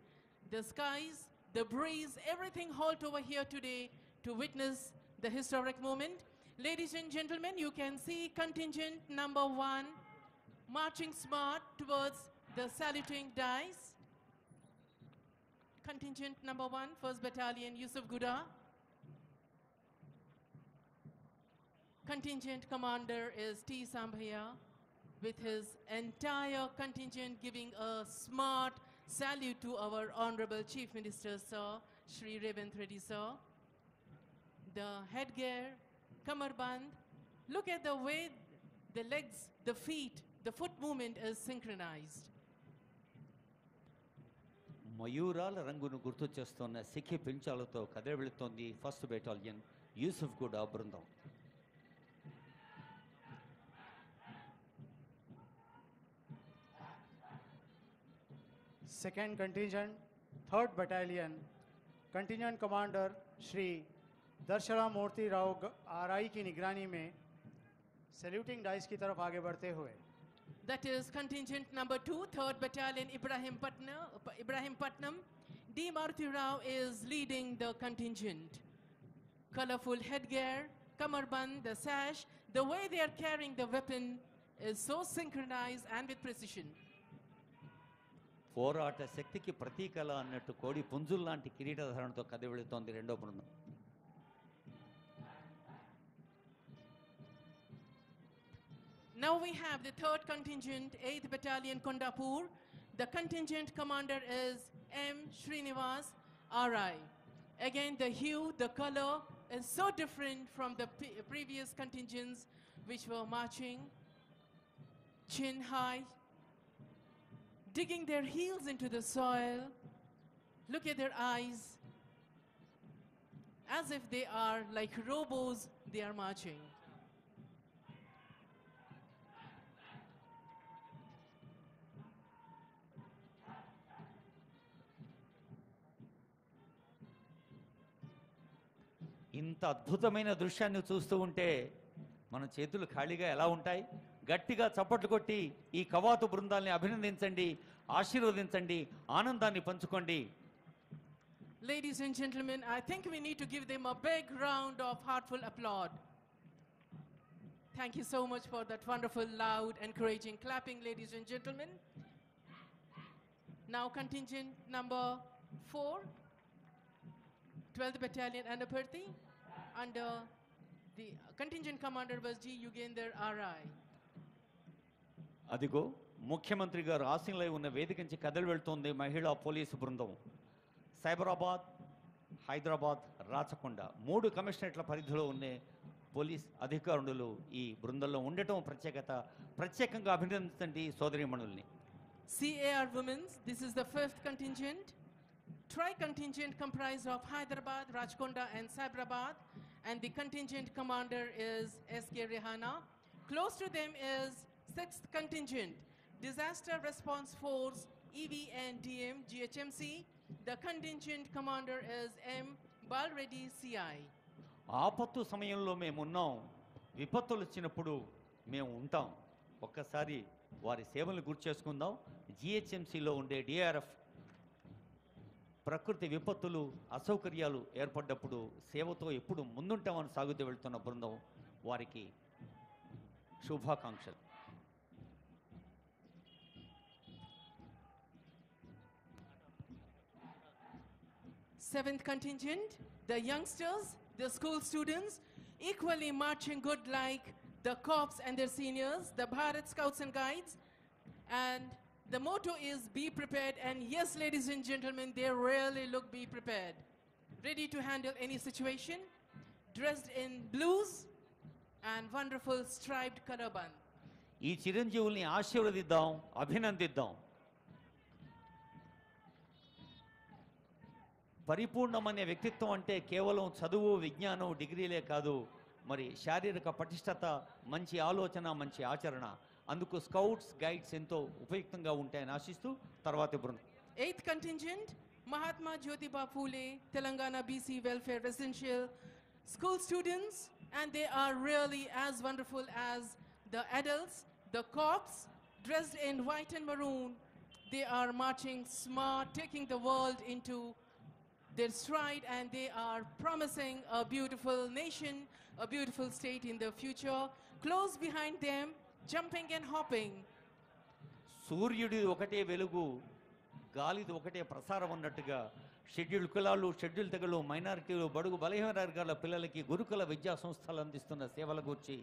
The skies, the breeze, everything halt over here today to witness the historic moment. Ladies and gentlemen, you can see contingent number 1 marching smart towards the saluting dice. Contingent number 1, 1st Battalion, Yusuf Guda. Contingent commander is T. Sambhaya, with his entire contingent giving a smart salute to our Honorable Chief Minister, Sir, Shri Revanth Reddy, Sir. The headgear, kamarband, look at the way the legs, the feet, the foot movement is synchronized. మయూరాల రంగును గుర్తు చేస్తున్న సిక్కి పించాలతో కదిలి వెళుతోంది 1st battalion Yusuf గూడ బృందం. Second contingent, 3rd Battalion, contingent commander Shri दर्शना मूर्ति Rao RI की निगरानी में सैल्यूटिंग डाइस की तरफ आगे बढ़ते हुए That is contingent number 2, 3rd Battalion, Ibrahim Patnam. D. Maruti Rao is leading the contingent. Colorful headgear, kamarband, the sash, the way they are carrying the weapon is so synchronized and with precision. పోరాట శక్తికి ప్రతీకల అన్నట్టు కోడి పుంజుల్లాంటి కిరీటధారణతో కదిలి వెళుతోంది రెండో బృందం. Now we have the 3rd contingent, 8th Battalion, Kondapur. The contingent commander is M. Srinivas, RI. Again, the hue, the color is so different from the previous contingents which were marching chin high, digging their heels into the soil. Look at their eyes. As if they are like robos, they are marching. ఇంత అద్భుతమైన దృశ్యాన్ని చూస్తూ ఉంటే మన చేతులు ఖాళీగా ఎలా ఉంటాయి? గట్టిగా చప్పట్లు కొట్టి ఈ కవాతు బృందాల్ని అభినందించండి, ఆశీర్వదించండి, ఆనందాన్ని పంచుకోండి. Ladies and gentlemen, I think we need to give them a big round of heartful applaud. Thank you so much for that wonderful, loud, encouraging clapping, ladies and gentlemen. Now contingent number 4, 12th Battalion, Anaparthi, under the contingent commander was G. Yugender, RI. అదిగో ముఖ్యమంత్రి గారు ఆసీనులై ఉన్న వేదిక నుంచి కదిలి వెళ్తోంది మహిళా police బృందం. సైబరాబాద్, హైదరాబాద్, రాచకొండ 3 కమిషనరేట్ల పరిధిలో ఉన్న పోలీస్ అధికారులు ఈ బృందంలో ఉండటం ప్రత్యేకత. ప్రత్యేకంగా అభినందించండి సోదరీమణుల్ని. CAR Women's, this is the 5th contingent. Tri-contingent comprised of Hyderabad, Rajkonda and Cyberabad, and the contingent commander is SK Rehana. Close to them is 6th contingent, Disaster Response Force, EVNDM, GHMC. The contingent commander is M. Balreddy, CI. ఆపత్తు సమయంలో మేము ఉన్నాం, విపత్తులు వచ్చినప్పుడు మేము ఉంటాం. ఒక్కసారి వారి సేవలను గుర్తు చేసుకుందాం. జిహెచ్ఎంసీలో ఉండే డిఆర్ఎఫ్ ప్రకృతి విపత్తులు, అసౌకర్యాలు ఏర్పడ్డప్పుడు సేవతో ఎప్పుడు ముందుంటామని సాగుతూ వెళ్తున్న బృందం, వారికి శుభాకాంక్షలు. Seventh contingent, the youngsters, the school students, equally marching good like the corps and their seniors, the Bharat Scouts and Guides. And the motto is be prepared. And yes, ladies and gentlemen, they really look be prepared. Ready to handle any situation, dressed in blues and wonderful striped color band. ఈ చిరంజీవుల్ని ఆశీర్వదిద్దాం, అభినందిద్దాం. పరిపూర్ణమనే వ్యక్తిత్వం అంటే కేవలం చదువు, విజ్ఞానం, డిగ్రీలే కాదు, మరి శారీరక పటిష్టత, మంచి ఆలోచన, మంచి ఆచరణ. అందుకు స్కౌట్స్, గైడ్స్ ఎంతో ఉపయుక్తంగా ఉంటాయని ఆశిస్తూ తర్వాతి బృందం. 8th contingent, Mahatma Jyotiba Phule, Telangana BC Welfare Residential School students, and they are really as wonderful as the adults. The corps, dressed in white and maroon, they are marching smart, taking the world into their stride, and they are promising a beautiful nation, a beautiful state in the future. Close behind them, jumping and hopping, సూర్యుడి ఒకటే వెలుగు, గాలిది ఒకటే ప్రసారం ఉన్నట్టుగా schedule కులాలు, schedule తెగలు, మైనారిటీలు, బడుగు బలహీన వర్గాల పిల్లలకి గురుకుల విద్యా సంస్థలు అందిస్తున్న సేవల గురించి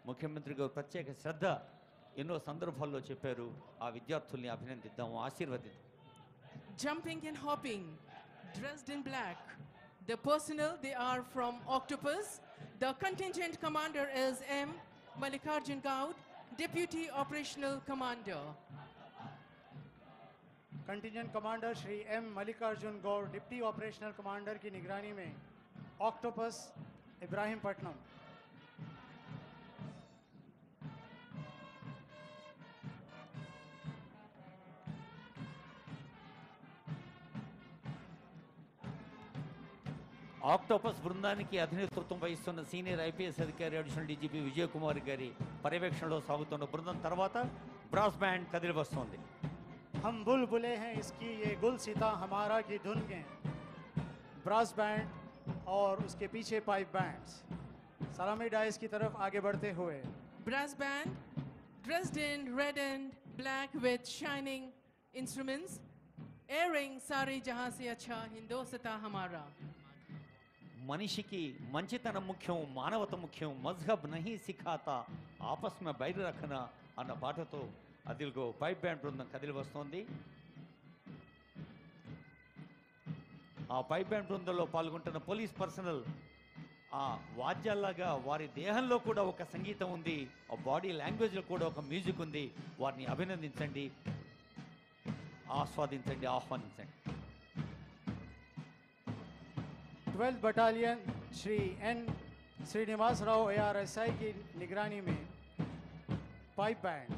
ముఖ్యమంత్రి గారు ప్రత్యేక శ్రద్ధ ఎన్నో సందర్భాల్లో చెప్పారు. ఆ విద్యార్థుల్ని అభినందిద్దాము, ఆశీర్వదిద్దాం. Jumping and hopping, dressed in black. The personnel, they are from Octopus. The contingent commander is M. Mallikarjun Gaud, Deputy Operational Commander. Contingent commander Shri M Mallikarjun Gaud deputy operational commander की निगरानी में ऑक्टोपस इब्राहिमपट्टनम। ఆక్టోపస్ బృందానికి అధినేతృత్వం వహిస్తున్న సీనియర్ ఐపీఎస్ అధికారి additional DGP Vijay Kumar గారి పర్యవేక్షణలో సాగుతున్న బృందం తర్వాత బ్రాస్ బ్యాండ్ కదిలి వస్తోంది. हम बुलबुले हैं इसकी ये गुल सीता हमारा की धुन के ब्रास बैंड और उसके पीछे पाइप बैंड्स सलामी डाइस की तरफ आगे बढ़ते हुए Brass band, dressed in red and black with shining instruments, airing Sare Jahan Se Acha Hindostan Hamara. మనిషికి మంచితనం ముఖ్యం, మానవత ముఖ్యం, మజ్హబ్ నహీ సిఖాతా ఆపస్ మే బైర్ రఖనా అన్న పాటతో అదిల్గో పైప్ బ్యాండ్ బృందం కదిలి వస్తోంది. ఆ పైప్ బ్యాండ్ బృందంలో పాల్గొంటున్న పోలీస్ పర్సనల్ ఆ వాద్యాల్లాగా వారి దేహంలో కూడా ఒక సంగీతం ఉంది, ఆ బాడీ లాంగ్వేజ్లో కూడా ఒక మ్యూజిక్ ఉంది. వారిని అభినందించండి, ఆస్వాదించండి, ఆహ్వానించండి. 12th battalion Shri N Srinivas Rao ARSI की निगरानी में pipe band.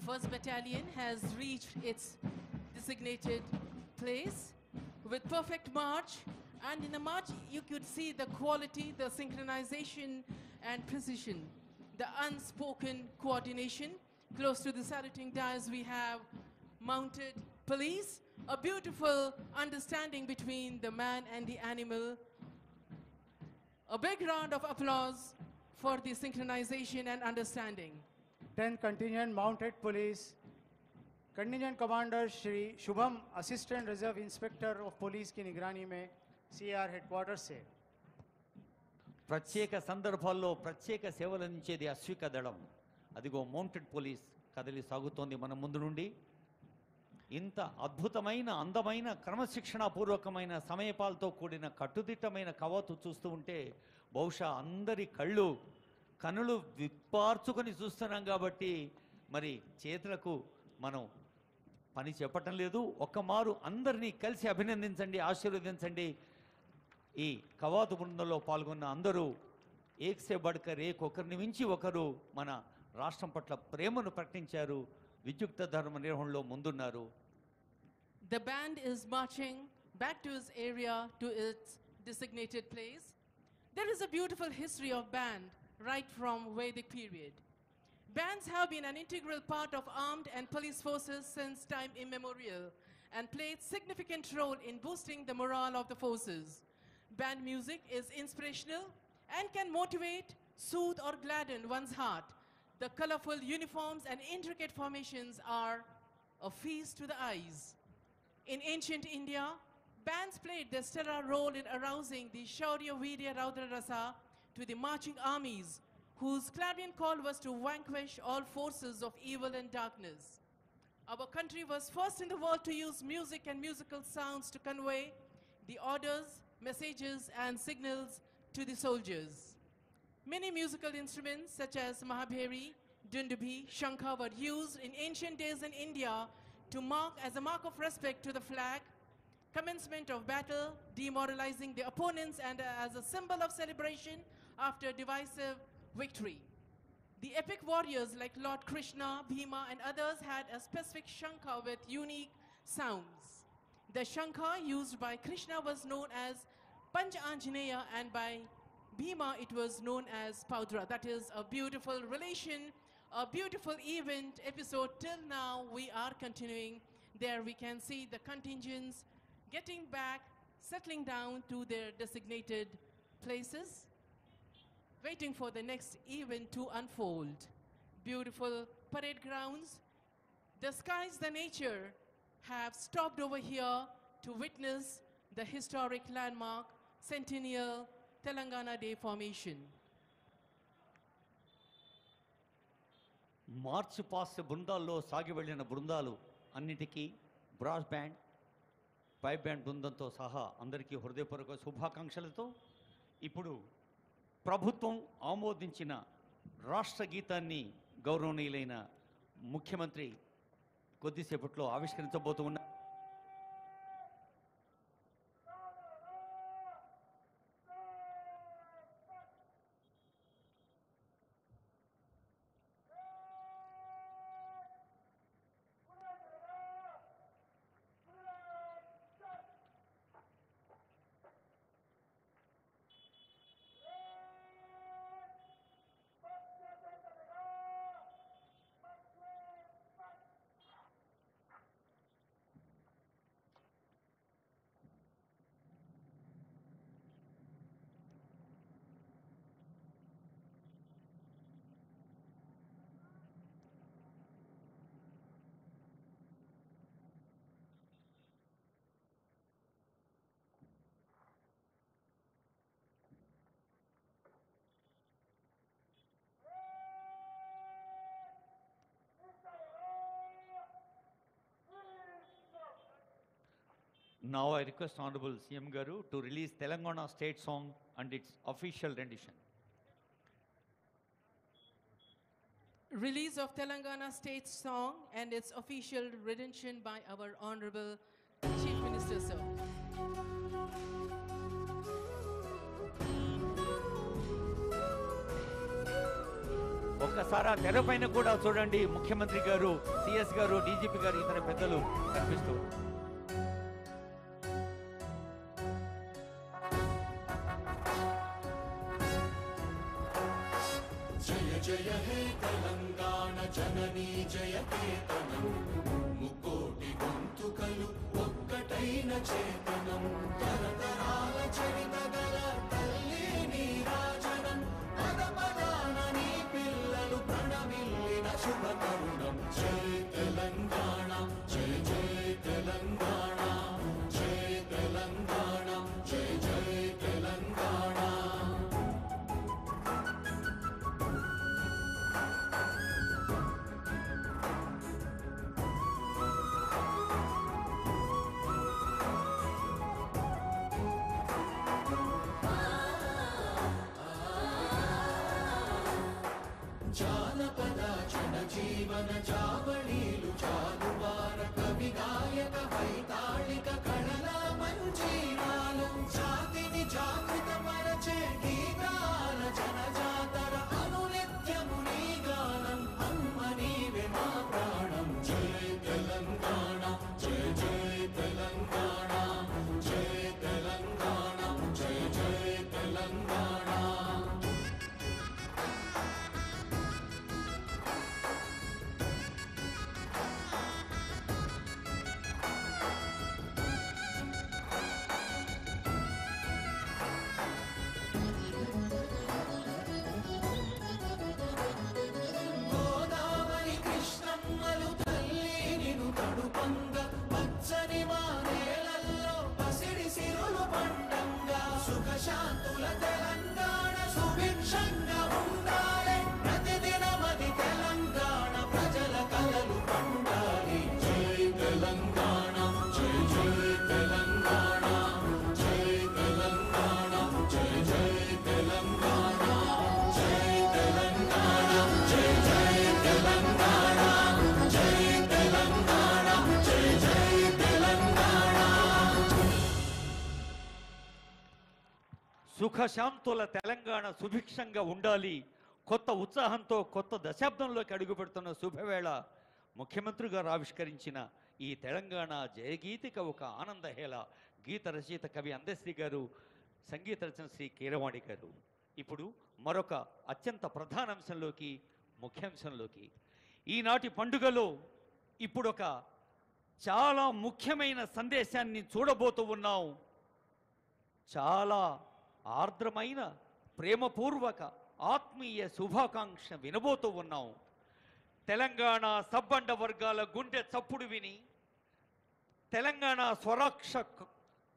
First battalion has reached its designated place with perfect march, and in the march you could see the quality, the synchronization and precision, the unspoken coordination. Close to the saluting dais we have mounted police, a beautiful understanding between the man and the animal. A big round of applause for the synchronization and understanding. 10th contingent mounted police contingent commander Shri Shubham assistant reserve inspector of police की निगरानी में CR headquarter से ప్రత్యేక సందర్భాల్లో ప్రత్యేక సేవలు అందించేది అశ్విక దళం. అదిగో మౌంటెడ్ పోలీస్ కదిలి సాగుతోంది మన ముందు నుండి. ఇంత అద్భుతమైన, అందమైన, క్రమశిక్షణాపూర్వకమైన, సమయపాలతో కూడిన కట్టుదిట్టమైన కవాతు చూస్తూ ఉంటే బహుశా అందరి కనులు విప్పార్చుకొని చూస్తున్నాం కాబట్టి మరి చేతులకు మనం పని చెప్పటం లేదు. ఒక్కమారు అందరినీ కలిసి అభినందించండి, ఆశీర్వదించండి. ఈ కవాతు బృందంలో పాల్గొన్న అందరూ ఏక్సే బడ్కర్ ఒకరిని మించి ఒకరు మన రాష్ట్రం పట్ల ప్రేమను ప్రకటించారు, విద్యుక్త ధర్మ నిర్వహణలో ముందున్నారు. The band is marching back to its area, to its designated place. There is a beautiful history of band right from Vedic period. Bands have been an integral part of armed and police forces since time immemorial and played significant role in boosting the morale of the forces. Band music is inspirational and can motivate, soothe or gladden one's heart. The colorful uniforms and intricate formations are a feast to the eyes. In ancient India, bands played their stellar role in arousing the Shaurya Virya Raudra Rasa to the marching armies, whose clarion call was to vanquish all forces of evil and darkness. Our country was first in the world to use music and musical sounds to convey the orders, messages and signals to the soldiers. Many musical instruments such as Mahabheri, Dundubi, Shankha were used in ancient days in India to mark as a mark of respect to the flag, commencement of battle, demoralizing the opponents and as a symbol of celebration after divisive victory. The epic warriors like Lord Krishna, Bhima and others had a specific shankha with unique sounds. The shankha used by Krishna was known as Panch Anjaneya and by Bhima it was known as Paudra. That is a beautiful relation, a beautiful event episode. Till now we are continuing. There we can see the contingents getting back, settling down to their designated places, waiting for the next event to unfold. beautiful parade grounds. The skies, the nature have stopped over here to witness the historic landmark Centennial Telangana Day formation. March past బృందాల్లో సాగి వెళ్ళిన బృందాలు అన్నిటికీ brass band, pipe band బృందంతో సహా అందరికీ హృదయపూర్వక శుభాకాంక్షలతో ఇప్పుడు ప్రభుత్వం ఆమోదించిన రాష్ట్ర గీతాన్ని గౌరవనీయులైన ముఖ్యమంత్రి కొద్దిసేపట్లో ఆవిష్కరించబోతూ ఉన్నారు. Now I request Honorable CM Garu to release Telangana state song and its official rendition. Release of Telangana state song and its official rendition by our Honorable Chief Minister, sir. ఒక్కసారి తెరపైన కూడా చూడండి, ముఖ్యమంత్రి గారు, సిఎస్ గారు, DGP గారు, ఇతర పెద్దలు కనిపిస్తూ. జయ జయ హే తెలంగాణ జననీ జయకేతనం, ముకోటి గొంతుకలు ఒక్కటైన చేతనం, తరతరాల చరిత గల తల్లి నీరాజనం, పద పదాన నీ పిల్లలు ప్రణమిల్లిన శుభ తరుణం. జయ తెలంగాణ, జయ జయ తెలంగాణ, జయ తెలంగాణ, జయ జయ తెలంగాణ. జానపద జనజీవన జావళీలు జాలువార కవి గాయక వైతాళిక కళల మంజీరాలు, జాతిని జాగృత పరచే గీతాల జనజాతర అనునిత్యము నీ గానం, అమ్మ నీవే మా ప్రాణం. జయ తెలంగాణ, జయ జయ తెలంగాణ, జయ తెలంగాణ, జయ జయ తెలంగాణ. గోదావరి కృష్ణమ్మలు తల్లి నిను తడుపంగ, పచ్చని మా నేలల్లో పసిడి సిరులు పండంగా, సుఖశాంతుల తెలంగాణ సుభిక్షంగా ఉండాలి, ప్రతిదినమది తెలంగాణ ప్రజల కలలు పండాలి. జై తెలంగాణ, జై జై తెలంగాణ, జై తెలంగాణ, జై జై తెలంగాణ, జై తెలంగాణ, జై జై తెలంగాణ, జై తెలంగాణ, జై జై తెలంగాణ. సుఖశాంతుల తెలంగాణ సుభిక్షంగా ఉండాలి. కొత్త ఉత్సాహంతో కొత్త దశాబ్దంలోకి అడుగుపెడుతున్న శుభవేళ ముఖ్యమంత్రి గారు ఆవిష్కరించిన ఈ తెలంగాణ జయగీతిక ఒక ఆనందహేళ. గీత రచయిత కవి అందశ్రీ గారు, సంగీత రచన శ్రీ కీరవాణి గారు. ఇప్పుడు మరొక అత్యంత ప్రధాన అంశంలోకి, ముఖ్యాంశంలోకి, ఈనాటి పండుగలో ఇప్పుడు ఒక చాలా ముఖ్యమైన సందేశాన్ని చూడబోతూ ఉన్నాం. చాలా ఆర్ద్రమైన ప్రేమపూర్వక ఆత్మీయ శుభాకాంక్ష వినబోతూ ఉన్నాం. తెలంగాణ సబ్బండ వర్గాల గుండె చప్పుడు విని తెలంగాణ స్వరాక్ష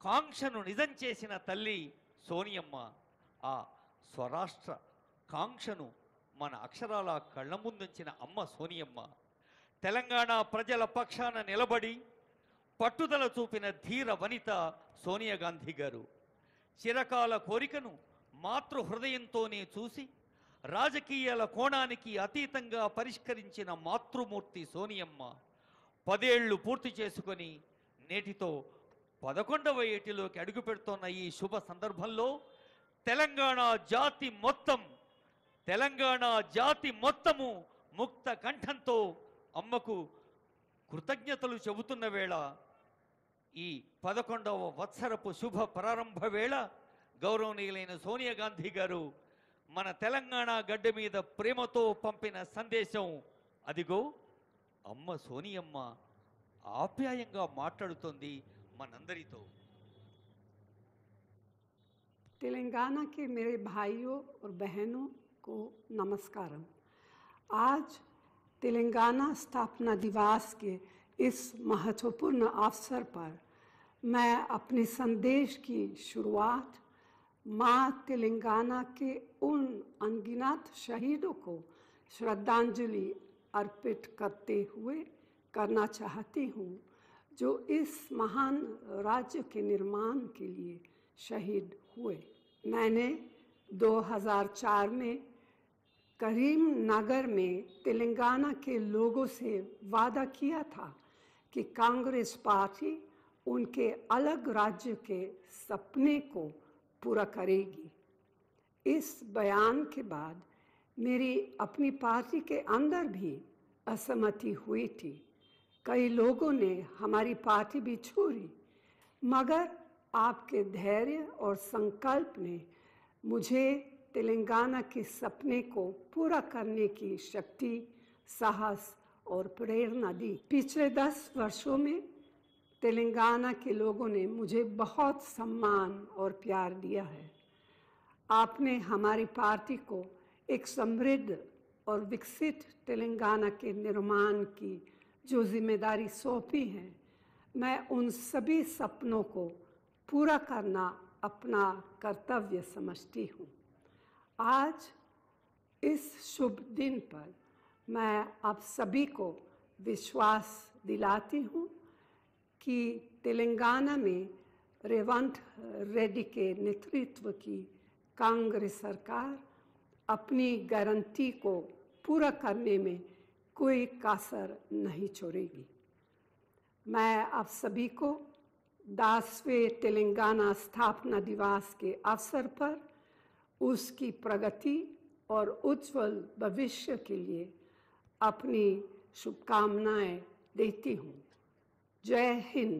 కాంక్షను నిజం చేసిన తల్లి సోనియమ్మ. ఆ స్వరాష్ట్ర కాంక్షను మన అక్షరాల కళ్ళ ముందుంచిన అమ్మ సోనియమ్మ. తెలంగాణ ప్రజల పక్షాన నిలబడి పట్టుదల చూపిన ధీర వనిత సోనియా గాంధీ గారు. చిరకాల కోరికను మాతృ హృదయంతోనే చూసి రాజకీయాల కోణానికి అతీతంగా పరిష్కరించిన మాతృమూర్తి సోనియమ్మ 10 ఏళ్లు పూర్తి చేసుకొని నేటితో 11వ ఏటిలోకి అడుగుపెడుతోన్న ఈ శుభ సందర్భంలో తెలంగాణ జాతి మొత్తము ముక్త కంఠంతో అమ్మకు కృతజ్ఞతలు చెబుతున్న వేళ, ఈ 11వ వత్సరపు శుభ ప్రారంభ వేళ గౌరవనీయులైన సోనియా గాంధీ గారు మన తెలంగాణ గడ్డ మీద ప్రేమతో పంపిన సందేశం అదిగో అమ్మ సోనియమ్మ ఆప్యాయంగా మాట్లాడుతోంది మనందరితో. तेलंगाना के मेरे भाइयों और बहनों को नमस्कारम। आज तेलंगाना स्थापना दिवस के इस महत्वपूर्ण अवसर पर मैं अपने संदेश की शुरुआत माँ तेलंगाना के उन अनगिनत शहीदों को श्रद्धांजलि अर्पित करते हुए करना चाहती हूँ जो इस महान राज्य के निर्माण के लिए शहीद हुए। मैंने 2004 में करीमनगर में तेलंगाना के लोगों से वादा किया था कि कांग्रेस पार्टी उनके अलग राज्य के सपने को पूरा करेगी। इस बयान के बाद मेरी अपनी पार्टी के अंदर भी असहमति हुई थी। कई लोगों ने हमारी पार्टी भी छोड़ी, मगर आपके धैर्य और संकल्प ने मुझे तेलंगाना के सपने को पूरा करने की शक्ति, साहस और प्रेरणा दी। पिछले 10 वर्षों में तेलंगाना के लोगों ने मुझे बहुत सम्मान और प्यार दिया है। आपने हमारी पार्टी को एक समृद्ध और विकसित तेलंगाना के निर्माण की जो जिम्मेदारी सौंपी है, मैं उन सभी सपनों को पूरा करना अपना कर्तव्य समझती हूँ। आज इस शुभ दिन पर मैं आप सभी को विश्वास दिलाती हूँ कि तेलंगाना में रेवंत रेड्डी के नेतृत्व की कांग्रेस सरकार अपनी गारंटी को पूरा करने में कोई कसर नहीं छोड़ेगी। मैं आप सभी को 10वें तेलंगाना स्थापना दिवस के अवसर पर उसकी प्रगति और उज्जवल भविष्य के लिए अपनी शुभकामनाएं देती हूँ। जय हिंद,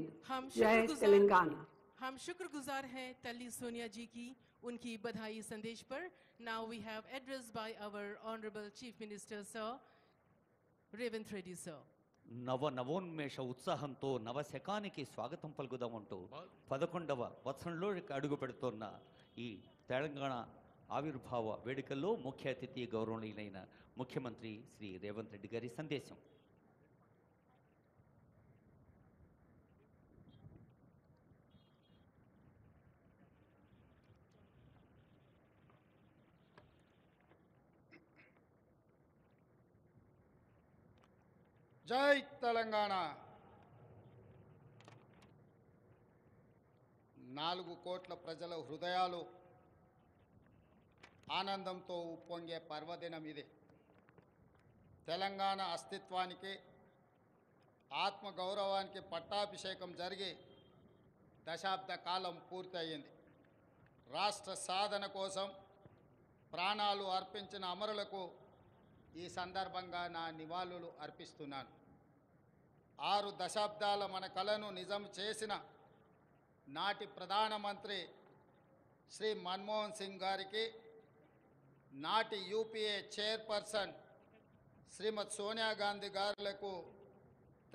जय तेलंगाना। हम शुक्रगुजार हैं तल्ली सोनिया जी की उनकी बधाई संदेश पर। Now we have address by our honourable chief minister sir Revanth Reddy sir. నవోన్మేష ఉత్సాహంతో నవశకానికి స్వాగతం పలుకుదామంటూ 11వ వత్సరంలో అడుగు పెడుతున్న ఈ తెలంగాణ ఆవిర్భావ వేడుకల్లో ముఖ్య అతిథి గౌరవనీయులైన ముఖ్యమంత్రి శ్రీ రేవంత్ రెడ్డి గారి సందేశం. జై తెలంగాణ. 4 కోట్ల ప్రజల హృదయాలు ఆనందంతో ఉప్పొంగే పర్వదినం ఇది. తెలంగాణ అస్తిత్వానికి, ఆత్మగౌరవానికి పట్టాభిషేకం జరిగి దశాబ్ద కాలం పూర్తయింది. రాష్ట్ర సాధన కోసం ప్రాణాలు అర్పించిన అమరులకు ఈ సందర్భంగా నా నివాళులు అర్పిస్తున్నాను. 6 దశాబ్దాల మన కలను నిజం చేసిన నాటి ప్రధానమంత్రి శ్రీ మన్మోహన్ సింగ్ గారికి, నాటి యూపీఏ చైర్పర్సన్ శ్రీమతి సోనియా గాంధీ గారులకు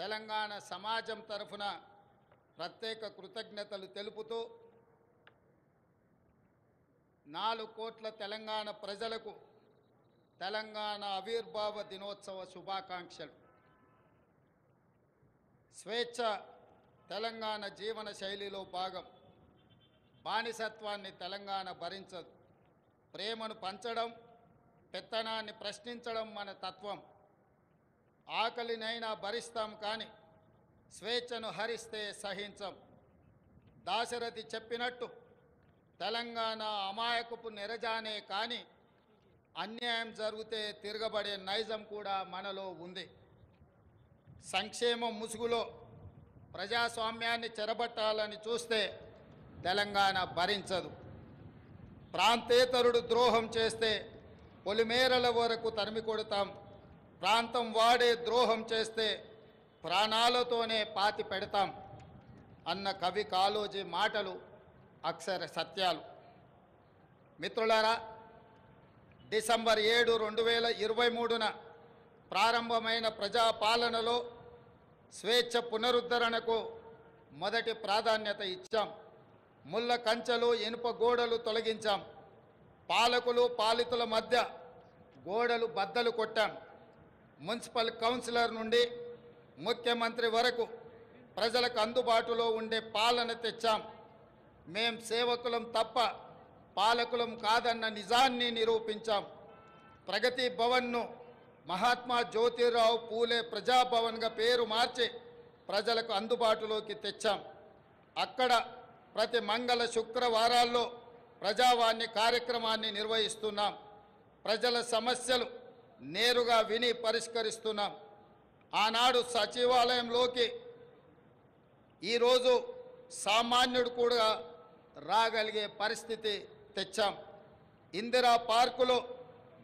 తెలంగాణ సమాజం తరఫున ప్రత్యేక కృతజ్ఞతలు తెలుపుతూ 4 కోట్ల తెలంగాణ ప్రజలకు తెలంగాణ ఆవిర్భావ దినోత్సవ శుభాకాంక్షలు. స్వేచ్ఛ తెలంగాణ జీవన శైలిలో భాగం. బానిసత్వాన్ని తెలంగాణ భరించదు. ప్రేమను పంచడం, పెత్తనాన్ని ప్రశ్నించడం మన తత్వం. ఆకలినైనా భరిస్తాం కానీ స్వేచ్ఛను హరిస్తే సహించం. దాశరథి చెప్పినట్టు తెలంగాణ అమాయకపు నెరజానే కానీ అన్యాయం జరిగితే తిరగబడే నైజం కూడా మనలో ఉంది. సంక్షేమం ముసుగులో ప్రజాస్వామ్యాన్ని చెరబట్టాలని చూస్తే తెలంగాణ భరించదు. ప్రాంతేతరుడు ద్రోహం చేస్తే పొలిమేరల వరకు తరిమి కొడతాం. ప్రాంతం వాడే ద్రోహం చేస్తే ప్రాణాలతోనే పాతి పెడతాం అన్న కవి కాళోజీ మాటలు అక్షర సత్యాలు. మిత్రులారా, డిసెంబర్ 7, 2023న ప్రారంభమైన ప్రజాపాలనలో స్వేచ్ఛ పునరుద్ధరణకు మొదటి ప్రాధాన్యత ఇచ్చాం. ముళ్ళ కంచెలు, ఇనుప గోడలు తొలగించాం. పాలకులు పాలితుల మధ్య గోడలు బద్దలు కొట్టాం. మున్సిపల్ కౌన్సిలర్ నుండి ముఖ్యమంత్రి వరకు ప్రజలకు అందుబాటులో ఉండే పాలన తెచ్చాం. మేం సేవకులం తప్ప పాలకులం కాదన్న నిజాన్ని నిరూపించాం. ప్రగతి భవన్ను మహాత్మా జ్యోతిరావు పూలే ప్రజాభవన్గా పేరు మార్చి ప్రజలకు అందుబాటులోకి తెచ్చాం. అక్కడ ప్రతి మంగళ శుక్రవారాల్లో ప్రజావాణి కార్యక్రమాన్ని నిర్వహిస్తున్నాం. ప్రజల సమస్యలు నేరుగా విని పరిష్కరిస్తున్నాం. ఆనాడు సచివాలయంలోకి ఈరోజు సామాన్యుడు కూడా రాగలిగే పరిస్థితి తెచ్చాం. ఇందిరా పార్కులో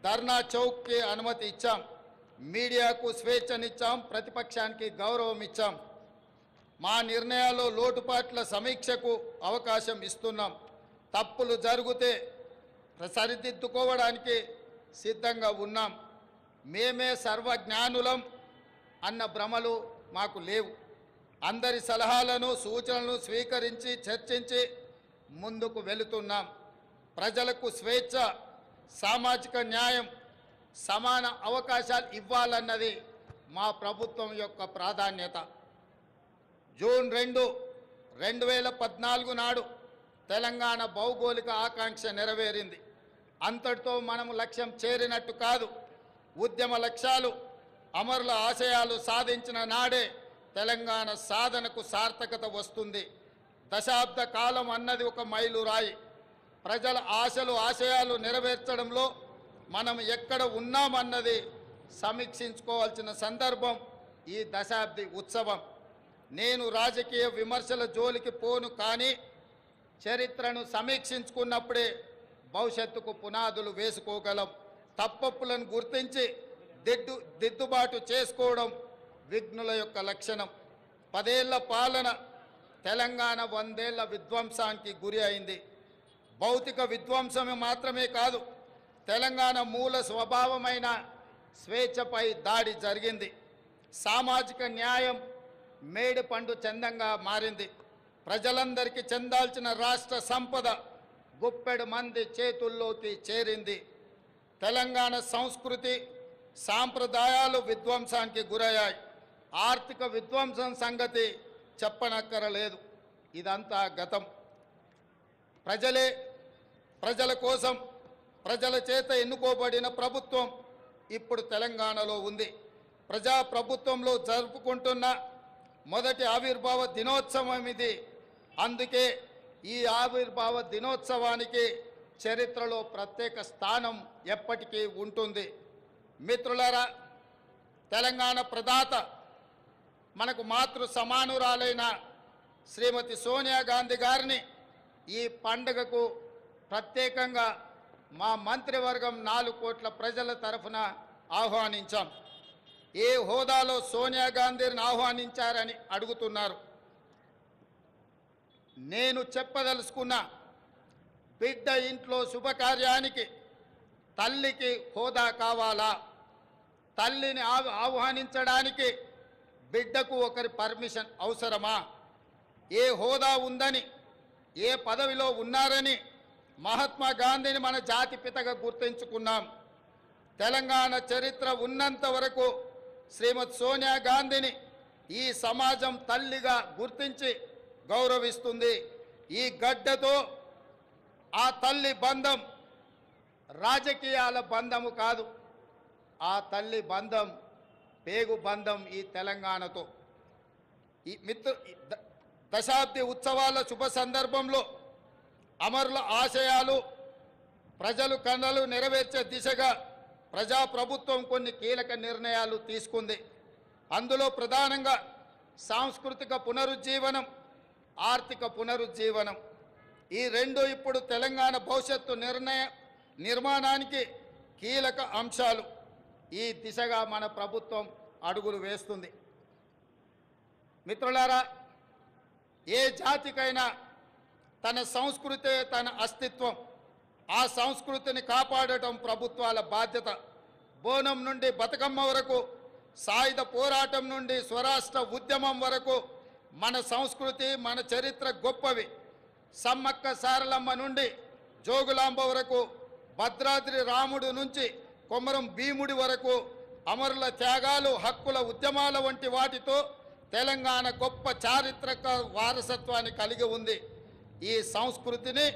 ధర్నా చౌక్కి అనుమతి ఇచ్చాం. మీడియాకు స్వేచ్ఛనిచ్చాం. ప్రతిపక్షానికి గౌరవం ఇచ్చాం. మా నిర్ణయాల్లో లోటుపాట్ల సమీక్షకు అవకాశం ఇస్తున్నాం. తప్పులు జరిగితే సరిదిద్దుకోవడానికి సిద్ధంగా ఉన్నాం. మేమే సర్వజ్ఞానులం అన్న భ్రమలు మాకు లేవు. అందరి సలహాలను సూచనలను స్వీకరించి చర్చించి ముందుకు వెళుతున్నాం. ప్రజలకు స్వేచ్ఛ, సామాజిక న్యాయం, సమాన అవకాశాలు ఇవ్వాలన్నది మా ప్రభుత్వం యొక్క ప్రాధాన్యత. జూన్ 2, 2014 నాడు తెలంగాణ భౌగోళిక ఆకాంక్ష నెరవేరింది. అంతటితో మనము లక్ష్యం చేరినట్టు కాదు. ఉద్యమ లక్ష్యాలు, అమరుల ఆశయాలు సాధించిన నాడే తెలంగాణ సాధనకు సార్థకత వస్తుంది. దశాబ్ద కాలం అన్నది ఒక మైలురాయి. ప్రజల ఆశలు, ఆశయాలు నెరవేర్చడంలో మనం ఎక్కడ ఉన్నామన్నది సమీక్షించుకోవాల్సిన సందర్భం ఈ దశాబ్ది ఉత్సవం. నేను రాజకీయ విమర్శల జోలికి పోను, కానీ చరిత్రను సమీక్షించుకున్నప్పుడే భవిష్యత్తుకు పునాదులు వేసుకోగలం. తప్పప్పులను గుర్తించి దిద్దుబాటు చేసుకోవడం విఘ్నుల యొక్క లక్షణం. 10 ఏళ్ల పాలన తెలంగాణ 100 ఏళ్ల విధ్వంసానికి గురి అయింది. భౌతిక విధ్వంసమే మాత్రమే కాదు, తెలంగాణ మూల స్వభావమైన స్వేచ్ఛపై దాడి జరిగింది. సామాజిక న్యాయం మేడి పండు చందంగా మారింది. ప్రజలందరికీ చెందాల్సిన రాష్ట్ర సంపద గుప్పెడు మంది చేతుల్లోకి చేరింది. తెలంగాణ సంస్కృతి, సాంప్రదాయాలు విధ్వంసానికి గురయ్యాయి. ఆర్థిక విధ్వంసం సంగతి చెప్పనక్కరలేదు. ఇదంతా గతం. ప్రజలే, ప్రజల కోసం, ప్రజల చేత ఎన్నుకోబడిన ప్రభుత్వం ఇప్పుడు తెలంగాణలో ఉంది. ప్రజాప్రభుత్వంలో జరుపుకుంటున్న మొదటి ఆవిర్భావ దినోత్సవం ఇది. అందుకే ఈ ఆవిర్భావ దినోత్సవానికి చరిత్రలో ప్రత్యేక స్థానం ఎప్పటికీ ఉంటుంది. మిత్రులారా, తెలంగాణ ప్రదాత, మనకు మాతృ సమానురాలైన శ్రీమతి సోనియా గాంధీ గారిని ఈ పండుగకు ప్రత్యేకంగా మా మంత్రివర్గం 4 కోట్ల ప్రజల తరఫున ఆహ్వానించాం. ఏ హోదాలో సోనియా గాంధీని ఆహ్వానించారని అడుగుతున్నారు. నేను చెప్పదలుచుకున్న, బిడ్డ ఇంట్లో శుభకార్యానికి తల్లికి హోదా కావాలా? తల్లిని ఆహ్వానించడానికి బిడ్డకు ఒకరి పర్మిషన్ అవసరమా? ఏ హోదా ఉందని, ఏ పదవిలో ఉన్నారని మహాత్మా గాంధీని మన జాతిపితగా గుర్తించుకున్నాం. తెలంగాణ చరిత్ర ఉన్నంత వరకు శ్రీమతి సోనియా గాంధీని ఈ సమాజం తల్లిగా గుర్తించి గౌరవిస్తుంది. ఈ గడ్డతో ఆ తల్లి బంధం రాజకీయాల బంధము కాదు, ఆ తల్లి బంధం పేగు బంధం ఈ తెలంగాణతో. ఈ దశాబ్ది ఉత్సవాల శుభ సందర్భంలో అమరుల ఆశయాలు ప్రజలు కళలు నెరవేర్చే దిశగా ప్రజాప్రభుత్వం కొన్ని కీలక నిర్ణయాలు తీసుకుంది. అందులో ప్రధానంగా సాంస్కృతిక పునరుజ్జీవనం, ఆర్థిక పునరుజ్జీవనం, ఈ రెండు ఇప్పుడు తెలంగాణ భవిష్యత్తు నిర్మాణానికి కీలక అంశాలు. ఈ దిశగా మన ప్రభుత్వం అడుగులు వేస్తుంది. మిత్రులారా, ఏ జాతికైనా తన సంస్కృతే తన అస్తిత్వం. ఆ సంస్కృతిని కాపాడటం ప్రభుత్వాల బాధ్యత. బోనం నుండి బతుకమ్మ వరకు, సాయుధ పోరాటం నుండి స్వరాష్ట్ర ఉద్యమం వరకు మన సంస్కృతి, మన చరిత్ర గొప్పవి. సమ్మక్క సారలమ్మ నుండి జోగులాంబ వరకు, భద్రాద్రి రాముడు నుంచి కొమరం భీముడి వరకు అమరుల త్యాగాలు, హక్కుల ఉద్యమాల వంటి వాటితో తెలంగాణ గొప్ప చారిత్రక వారసత్వాన్ని కలిగి ఉంది. ఈ సంస్కృతిని,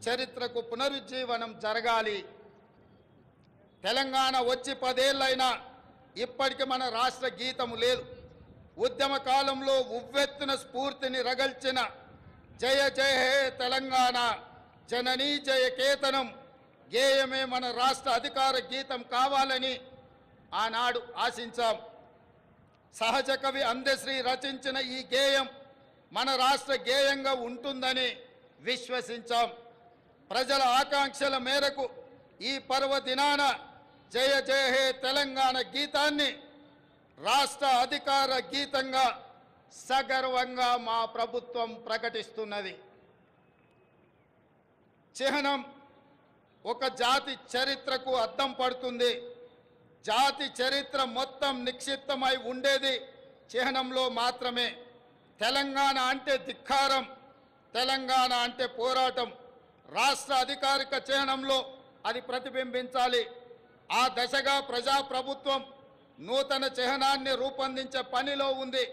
చరిత్రకు పునరుజ్జీవనం జరగాలి. తెలంగాణ వచ్చి 10 ఏళ్ళైనా ఇప్పటికి మన రాష్ట్ర గీతము లేదు. ఉద్యమ కాలంలో ఉవ్వెత్తున స్ఫూర్తిని రగల్చిన జయ జయ హే తెలంగాణ జననీ జయ కేతనం గేయమే మన రాష్ట్ర అధికార గీతం కావాలని ఆనాడు ఆశించాం. సహజ కవి అందశ్రీ రచించిన ఈ గేయం మన రాష్ట్ర గేయంగా ఉంటుందని విశ్వసించాం. ప్రజల ఆకాంక్షల మేరకు ఈ పర్వదినాన జయ జయ హే తెలంగాణ గీతాన్ని రాష్ట్ర అధికార గీతంగా సగర్వంగా మా ప్రభుత్వం ప్రకటిస్తున్నది. చిహ్నం ఒక జాతి చరిత్రకు అద్దం పడుతుంది. జాతి చరిత్ర మొత్తం నిక్షిప్తమై ఉండేది చిహ్నంలో మాత్రమే. తెలంగాణ అంటే ధిక్కారం, తెలంగాణ అంటే పోరాటం. రాష్ట్ర అధికారిక చిహ్నంలో అది ప్రతిబింబించాలి. ఆ దశగా ప్రజాప్రభుత్వం నూతన చిహ్నాన్ని రూపొందించే పనిలో ఉంది.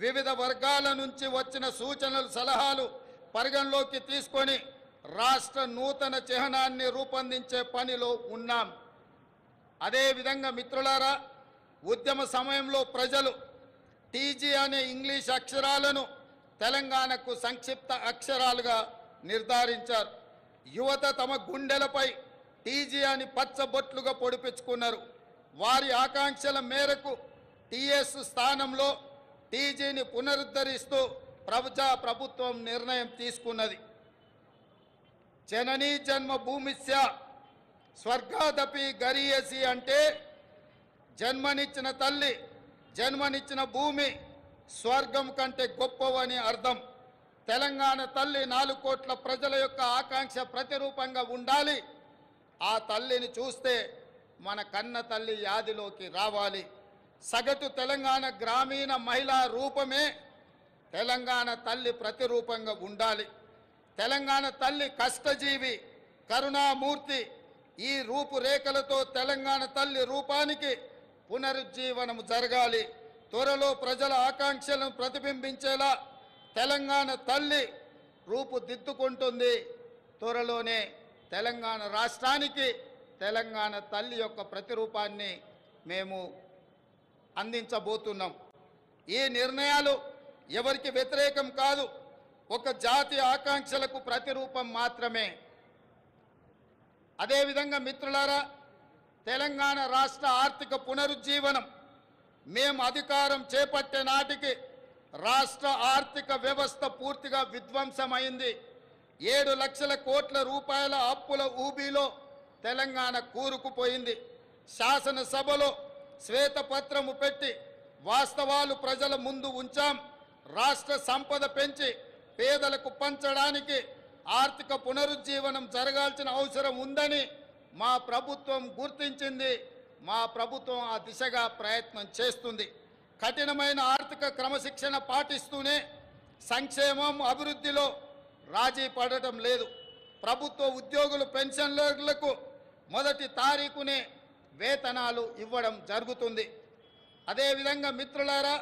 వివిధ వర్గాల నుంచి వచ్చిన సూచనలు, సలహాలు పరిగణలోకి తీసుకొని రాష్ట్ర నూతన చిహ్నాన్ని రూపొందించే పనిలో ఉన్నాం. అదేవిధంగా మిత్రులారా, ఉద్యమ సమయంలో ప్రజలు టీజీ అనే ఇంగ్లీష్ అక్షరాలను తెలంగాణకు సంక్షిప్త అక్షరాలుగా నిర్ధారించారు. యువత తమ గుండెలపై టీజీ అని పచ్చబొట్లుగా పొడిపించుకున్నారు. వారి ఆకాంక్షల మేరకు టీఎస్ స్థానంలో టీజీని పునరుద్ధరిస్తూ ప్రభుత్వం నిర్ణయం తీసుకున్నది. జననీ జన్మభూమిస్య స్వర్గాదపి గరీయసి అంటే జన్మనిచ్చిన తల్లి, జన్మనిచ్చిన భూమి స్వర్గం కంటే గొప్పవని అర్థం. తెలంగాణ తల్లి 4 కోట్ల ప్రజల యొక్క ఆకాంక్ష ప్రతిరూపంగా ఉండాలి. ఆ తల్లిని చూస్తే మన కన్న తల్లి యాదిలోకి రావాలి. సగటు తెలంగాణ గ్రామీణ మహిళా రూపమే తెలంగాణ తల్లి ప్రతిరూపంగా ఉండాలి. తెలంగాణ తల్లి కష్టజీవి, కరుణామూర్తి. ఈ రూపురేఖలతో తెలంగాణ తల్లి రూపానికి పునరుజ్జీవనం జరగాలి. త్వరలో ప్రజల ఆకాంక్షలను ప్రతిబింబించేలా తెలంగాణ తల్లి రూపుదిద్దుకుంటుంది. త్వరలోనే తెలంగాణ రాష్ట్రానికి తెలంగాణ తల్లి యొక్క ప్రతిరూపాన్ని మేము అందించబోతున్నాం. ఈ నిర్ణయాలు ఎవరికి వ్యతిరేకం కాదు, ఒక జాతి ఆకాంక్షలకు ప్రతిరూపం మాత్రమే. అదేవిధంగా మిత్రులారా, తెలంగాణ రాష్ట్ర ఆర్థిక పునరుజ్జీవనం మేము అధికారం చేపట్టే నాటికి రాష్ట్ర ఆర్థిక వ్యవస్థ పూర్తిగా విధ్వంసమైంది. 7 లక్షల కోట్ల రూపాయల అప్పుల ఊబిలో తెలంగాణ కూరుకుపోయింది. శాసనసభలో శ్వేతపత్రము పెట్టి వాస్తవాలు ప్రజల ముందు ఉంచాం. రాష్ట్ర సంపద పెంచి పేదలకు పంచడానికి ఆర్థిక పునరుజ్జీవనం జరగాల్సిన అవసరం ఉందని మా ప్రభుత్వం గుర్తించింది. మా ప్రభుత్వం ఆ దిశగా ప్రయత్నం చేస్తుంది. కఠినమైన ఆర్థిక క్రమశిక్షణ పాటిస్తూనే సంక్షేమం, అభివృద్ధిలో రాజీ పడటం లేదు. ప్రభుత్వ ఉద్యోగులు పెన్షన్లకు 1వ తారీఖునే వేతనాలు ఇవ్వడం జరుగుతుంది. అదేవిధంగా మిత్రులారా,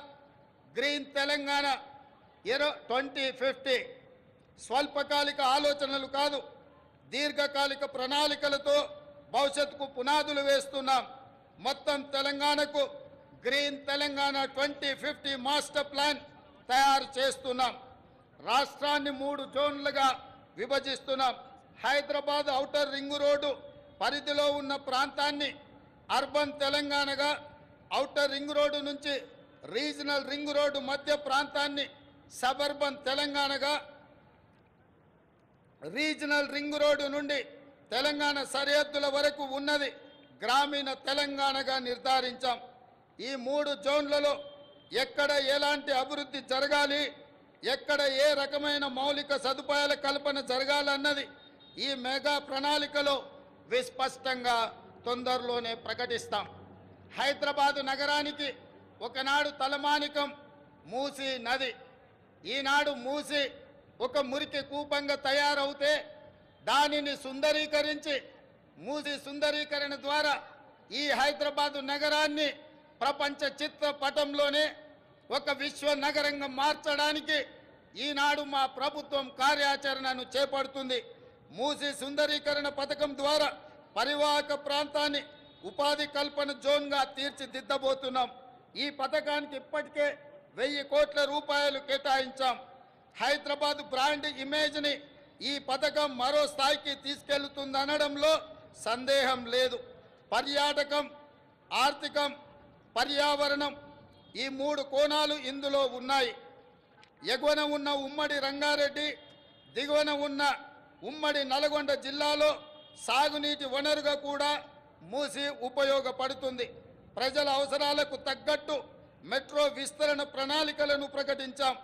గ్రీన్ తెలంగాణ 2050 స్వల్పకాలిక ఆలోచనలు కాదు, దీర్ఘకాలిక ప్రణాళికలతో భవిష్యత్తుకు పునాదులు వేస్తున్నాం. మొత్తం తెలంగాణకు గ్రీన్ తెలంగాణ 2050 మాస్టర్ ప్లాన్ తయారు చేస్తున్నాం. రాష్ట్రాన్ని 3 జోన్లుగా విభజిస్తున్నాం. హైదరాబాద్ ఔటర్ రింగ్ రోడ్డు పరిధిలో ఉన్న ప్రాంతాన్ని అర్బన్ తెలంగాణగా, ఔటర్ రింగ్ రోడ్డు నుంచి రీజనల్ రింగ్ రోడ్డు మధ్య ప్రాంతాన్ని సబర్బన్ తెలంగాణగా, రీజనల్ రింగ్ రోడ్డు నుండి తెలంగాణ సరిహద్దుల వరకు ఉన్నది గ్రామీణ తెలంగాణగా నిర్ధారించాం. ఈ 3 జోన్లలో ఎక్కడ ఎలాంటి అభివృద్ధి జరగాలి, ఎక్కడ ఏ రకమైన మౌలిక సదుపాయాల కల్పన జరగాలన్నది ఈ మెగా ప్రణాళికలో విస్పష్టంగా తొందరలోనే ప్రకటిస్తాం. హైదరాబాదు నగరానికి ఒకనాడు తలమానికం మూసీ నది. ఈనాడు మూసీ ఒక మురికి కూపంగా తయారవుతే దానిని సుందరీకరించి, మూసీ సుందరీకరణ ద్వారా ఈ హైదరాబాదు నగరాన్ని ప్రపంచ చిత్రపటంలోనే ఒక విశ్వ నగరంగా మార్చడానికి ఈనాడు మా ప్రభుత్వం కార్యాచరణను చేపడుతుంది. మూసీ సుందరీకరణ పథకం ద్వారా పరివాహక ప్రాంతాన్ని ఉపాధి కల్పన జోన్గా తీర్చిదిద్దబోతున్నాం. ఈ పథకానికి ఇప్పటికే 1000 కోట్ల రూపాయలు కేటాయించాం. హైదరాబాద్ బ్రాండ్ ఇమేజ్ని ఈ పథకం మరో స్థాయికి తీసుకెళ్తుందనడంలో సందేహం లేదు. పర్యాటకం, ఆర్థికం, పర్యావరణం ఈ 3 కోణాలు ఇందులో ఉన్నాయి. ఎగువన ఉన్న ఉమ్మడి రంగారెడ్డి, దిగువన ఉన్న ఉమ్మడి నల్గొండ జిల్లాలో సాగునీటి వనరుగా కూడా మూసీ ఉపయోగపడుతుంది. ప్రజల అవసరాలకు తగ్గట్టు మెట్రో విస్తరణ ప్రణాళికలను ప్రకటించాం.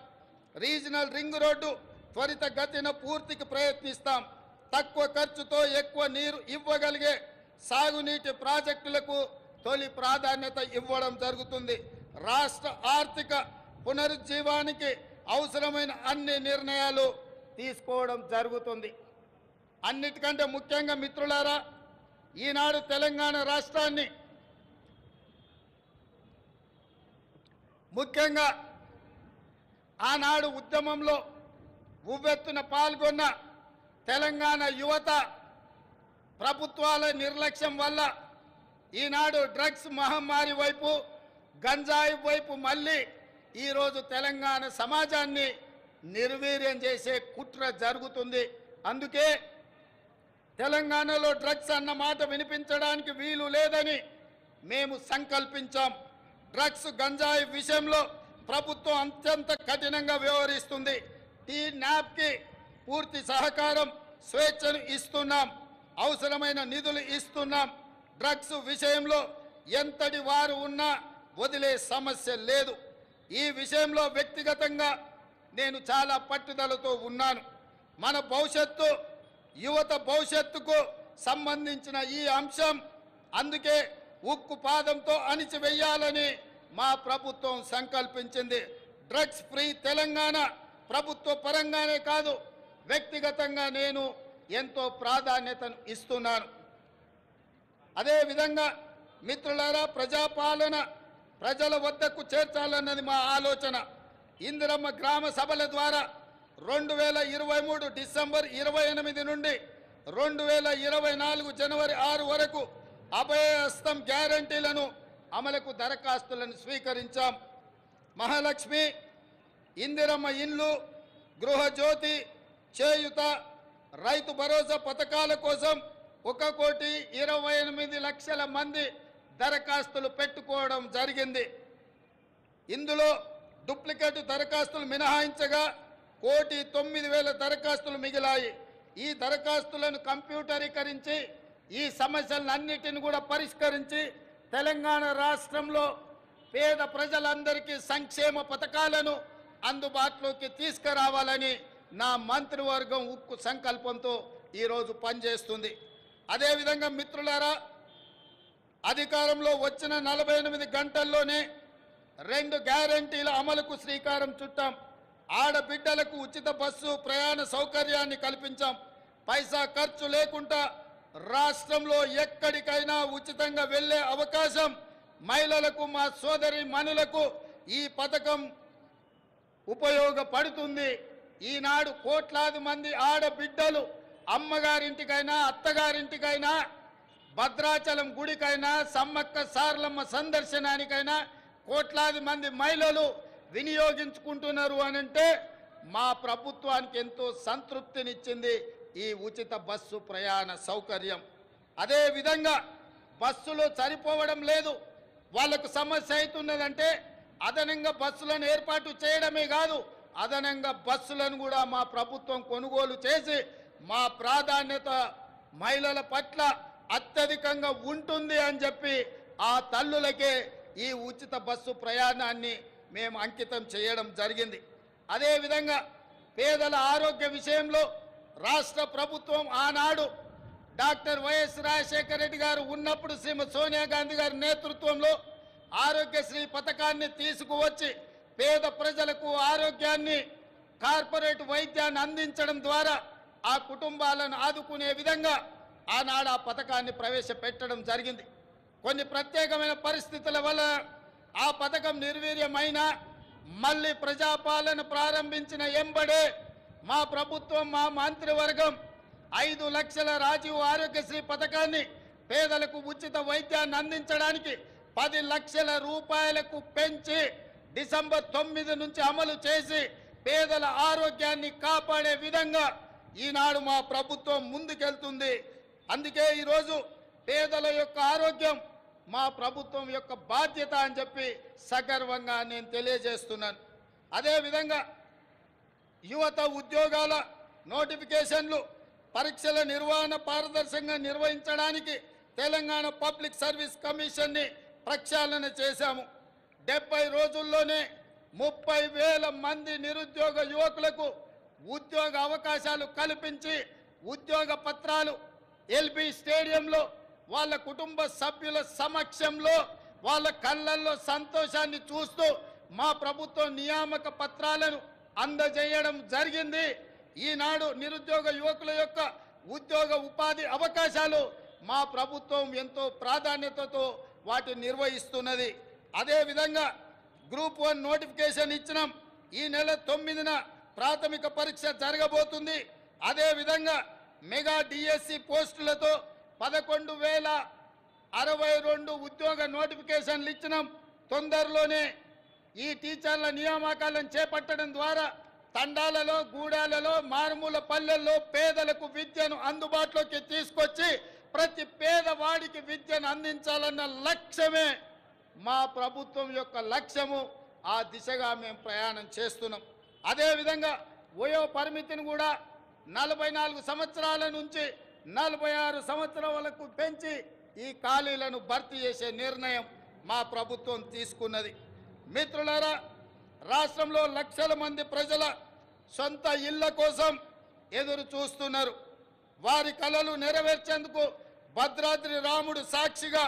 రీజనల్ రింగ్ రోడ్డు త్వరితగతిన పూర్తికి ప్రయత్నిస్తాం. తక్కువ ఖర్చుతో ఎక్కువ నీరు ఇవ్వగలిగే సాగునీటి ప్రాజెక్టులకు తొలి ప్రాధాన్యత ఇవ్వడం జరుగుతుంది. రాష్ట్ర ఆర్థిక పునరుజ్జీవానికి అవసరమైన అన్ని నిర్ణయాలు తీసుకోవడం జరుగుతుంది. అన్నిటికంటే ముఖ్యంగా మిత్రులారా, ఈనాడు తెలంగాణ రాష్ట్రాన్ని ముఖ్యంగా ఆనాడు ఉద్యమంలో ఉవ్వెత్తున పాల్గొన్న తెలంగాణ యువత ప్రభుత్వాల నిర్లక్ష్యం వల్ల ఈనాడు డ్రగ్స్ మహమ్మారి వైపు, గంజాయి వైపు మళ్ళీ ఈరోజు తెలంగాణ సమాజాన్ని నిర్వీర్యం చేసే కుట్ర జరుగుతుంది. అందుకే తెలంగాణలో డ్రగ్స్ అన్న మాట వినిపించడానికి వీలు లేదని మేము సంకల్పించాం. డ్రగ్స్, గంజాయి విషయంలో ప్రభుత్వం అత్యంత కఠినంగా వ్యవహరిస్తుంది. టీ-న్యాప్కి పూర్తి సహకారం, స్వేచ్ఛను ఇస్తున్నాం. అవసరమైన నిధులు ఇస్తున్నాం. డ్రగ్స్ విషయంలో ఎంతటి వారు ఉన్నా వదిలే సమస్య లేదు. ఈ విషయంలో వ్యక్తిగతంగా నేను చాలా పట్టుదలతో ఉన్నాను. మన భవిష్యత్తు, యువత భవిష్యత్తుకు సంబంధించిన ఈ అంశం అందుకే ఉక్కు పాదంతో అణిచివేయాలని మా ప్రభుత్వం సంకల్పించింది. డ్రగ్స్ ఫ్రీ తెలంగాణ ప్రభుత్వ పరంగానే కాదు, వ్యక్తిగతంగా నేను ఎంతో ప్రాధాన్యతను ఇస్తున్నాను. అదేవిధంగా మిత్రులారా, ప్రజాపాలన ప్రజల వద్దకు చేర్చాలన్నది మా ఆలోచన. ఇందిరమ్మ గ్రామ సభల ద్వారా 2023 డిసెంబర్ 28 నుండి 2024 జనవరి 6 వరకు అభయహస్తం గ్యారంటీలను అమలుకు దరఖాస్తులను స్వీకరించాం. మహాలక్ష్మి, ఇందిరమ్మ ఇండ్లు, గృహజ్యోతి, చేయుత, రైతు భరోసా పథకాల కోసం 1,28,00,000 మంది దరఖాస్తులు పెట్టుకోవడం జరిగింది. ఇందులో డూప్లికేట్ దరఖాస్తులు మినహాయించగా 1,09,000 దరఖాస్తులు మిగిలాయి. ఈ దరఖాస్తులను కంప్యూటరీకరించి ఈ సమస్యలన్నిటిని కూడా పరిష్కరించి తెలంగాణ రాష్ట్రంలో పేద ప్రజలందరికీ సంక్షేమ పథకాలను అందుబాటులోకి తీసుకురావాలని నా మంత్రివర్గం ఉక్కు సంకల్పంతో ఈరోజు పనిచేస్తుంది. అదేవిధంగా మిత్రులారా, అధికారంలో వచ్చిన 48 గంటల్లోనే 2 గ్యారంటీల అమలుకు శ్రీకారం చుట్టాం. ఆడబిడ్డలకు ఉచిత బస్సు ప్రయాణ సౌకర్యాన్ని కల్పించాం. పైసా ఖర్చు లేకుండా రాష్ట్రంలో ఎక్కడికైనా ఉచితంగా వెళ్ళే అవకాశం మహిళలకు, మా సోదరి మనులకు ఈ పథకం ఉపయోగపడుతుంది. ఈనాడు కోట్లాది మంది ఆడబిడ్డలు అమ్మగారింటికైనా అత్తగారింటికైనా భద్రాచలం గుడికైనా సమ్మక్క సారలమ్మ సందర్శనానికైనా కోట్లాది మంది మహిళలు వినియోగించుకుంటున్నారు అనంటే మా ప్రభుత్వానికి ఎంతో సంతృప్తినిచ్చింది ఈ ఉచిత బస్సు ప్రయాణ సౌకర్యం. అదే విధంగా బస్సులు సరిపోవడం లేదు, వాళ్ళకు సమస్య అవుతున్నదంటే అదనంగా బస్సులను ఏర్పాటు చేయడమే కాదు, అదనంగా బస్సులను కూడా మా ప్రభుత్వం కొనుగోలు చేసి మా ప్రాధాన్యత మహిళల పట్ల అత్యధికంగా ఉంటుంది అని చెప్పి ఆ తల్లులకే ఈ ఉచిత బస్సు ప్రయాణాన్ని మేము అంకితం చేయడం జరిగింది. అదేవిధంగా పేదల ఆరోగ్య విషయంలో రాష్ట్ర ప్రభుత్వం ఆనాడు డాక్టర్ వైఎస్ రాజశేఖర రెడ్డి గారు ఉన్నప్పుడు శ్రీమతి సోనియా గాంధీ గారి నేతృత్వంలో ఆరోగ్యశ్రీ పథకాన్ని తీసుకువచ్చి పేద ప్రజలకు ఆరోగ్యాన్ని, కార్పొరేట్ వైద్యాన్ని అందించడం ద్వారా ఆ కుటుంబాలను ఆదుకునే విధంగా ఆనాడు ఆ పథకాన్ని ప్రవేశపెట్టడం జరిగింది. కొన్ని ప్రత్యేకమైన పరిస్థితుల వల్ల ఆ పథకం నిర్వీర్యమైన మళ్ళీ ప్రజాపాలన ప్రారంభించిన ఎంబడే మా ప్రభుత్వం, మా మంత్రివర్గం 5 లక్షల రాజీవ్ ఆరోగ్యశ్రీ పథకాన్ని పేదలకు ఉచిత వైద్యాన్ని అందించడానికి 10 లక్షల రూపాయలకు పెంచి డిసెంబర్ 9 నుంచి అమలు చేసి పేదల ఆరోగ్యాన్ని కాపాడే విధంగా ఈనాడు మా ప్రభుత్వం ముందుకెళ్తుంది. అందుకే ఈరోజు పేదల యొక్క ఆరోగ్యం మా ప్రభుత్వం యొక్క బాధ్యత అని చెప్పి సగర్వంగా నేను తెలియజేస్తున్నాను. అదేవిధంగా యువత ఉద్యోగాల నోటిఫికేషన్లు, పరీక్షల నిర్వహణ పారదర్శకంగా నిర్వహించడానికి తెలంగాణ పబ్లిక్ సర్వీస్ కమిషన్ని ప్రక్షాళన చేశాము. 70 రోజుల్లోనే 30,000 మంది నిరుద్యోగ యువకులకు ఉద్యోగ అవకాశాలు కల్పించి ఉద్యోగ పత్రాలు ఎల్బీ స్టేడియంలో వాళ్ళ కుటుంబ సభ్యుల సమక్షంలో వాళ్ళ కళ్ళల్లో సంతోషాన్ని చూస్తూ మా ప్రభుత్వం నియామక పత్రాలను అందజేయడం జరిగింది. ఈనాడు నిరుద్యోగ యువకుల యొక్క ఉద్యోగ ఉపాధి అవకాశాలు మా ప్రభుత్వం ఎంతో ప్రాధాన్యతతో వాటిని నిర్వహిస్తున్నది. అదేవిధంగా గ్రూప్ 1 నోటిఫికేషన్ ఇచ్చినాం. ఈ నెల 9న ప్రాథమిక పరీక్ష జరగబోతుంది. అదేవిధంగా మెగా డిఎస్సి పోస్టులతో 11,062 ఉద్యోగ నోటిఫికేషన్లు ఇచ్చినాం. తొందరలోనే ఈ టీచర్ల నియామకాలను చేపట్టడం ద్వారా తండాలలో, గూడాలలో, మారుమూల పల్లెల్లో పేదలకు విద్యను అందుబాటులోకి తీసుకొచ్చి ప్రతి పేదవాడికి విద్యను అందించాలన్న లక్ష్యమే మా ప్రభుత్వం యొక్క లక్ష్యము. ఆ దిశగా మేము ప్రయాణం చేస్తున్నాం. అదేవిధంగా వయో పరిమితిని కూడా 44 సంవత్సరాల నుంచి 46 సంవత్సరాలకు పెంచి ఈ ఖాళీలను భర్తీ చేసే నిర్ణయం మా ప్రభుత్వం తీసుకున్నది. మిత్రులారా, రాష్ట్రంలో లక్షల మంది ప్రజల సొంత ఇళ్ల కోసం ఎదురు చూస్తున్నారు. వారి కలలు నెరవేర్చేందుకు భద్రాద్రి రాముడు సాక్షిగా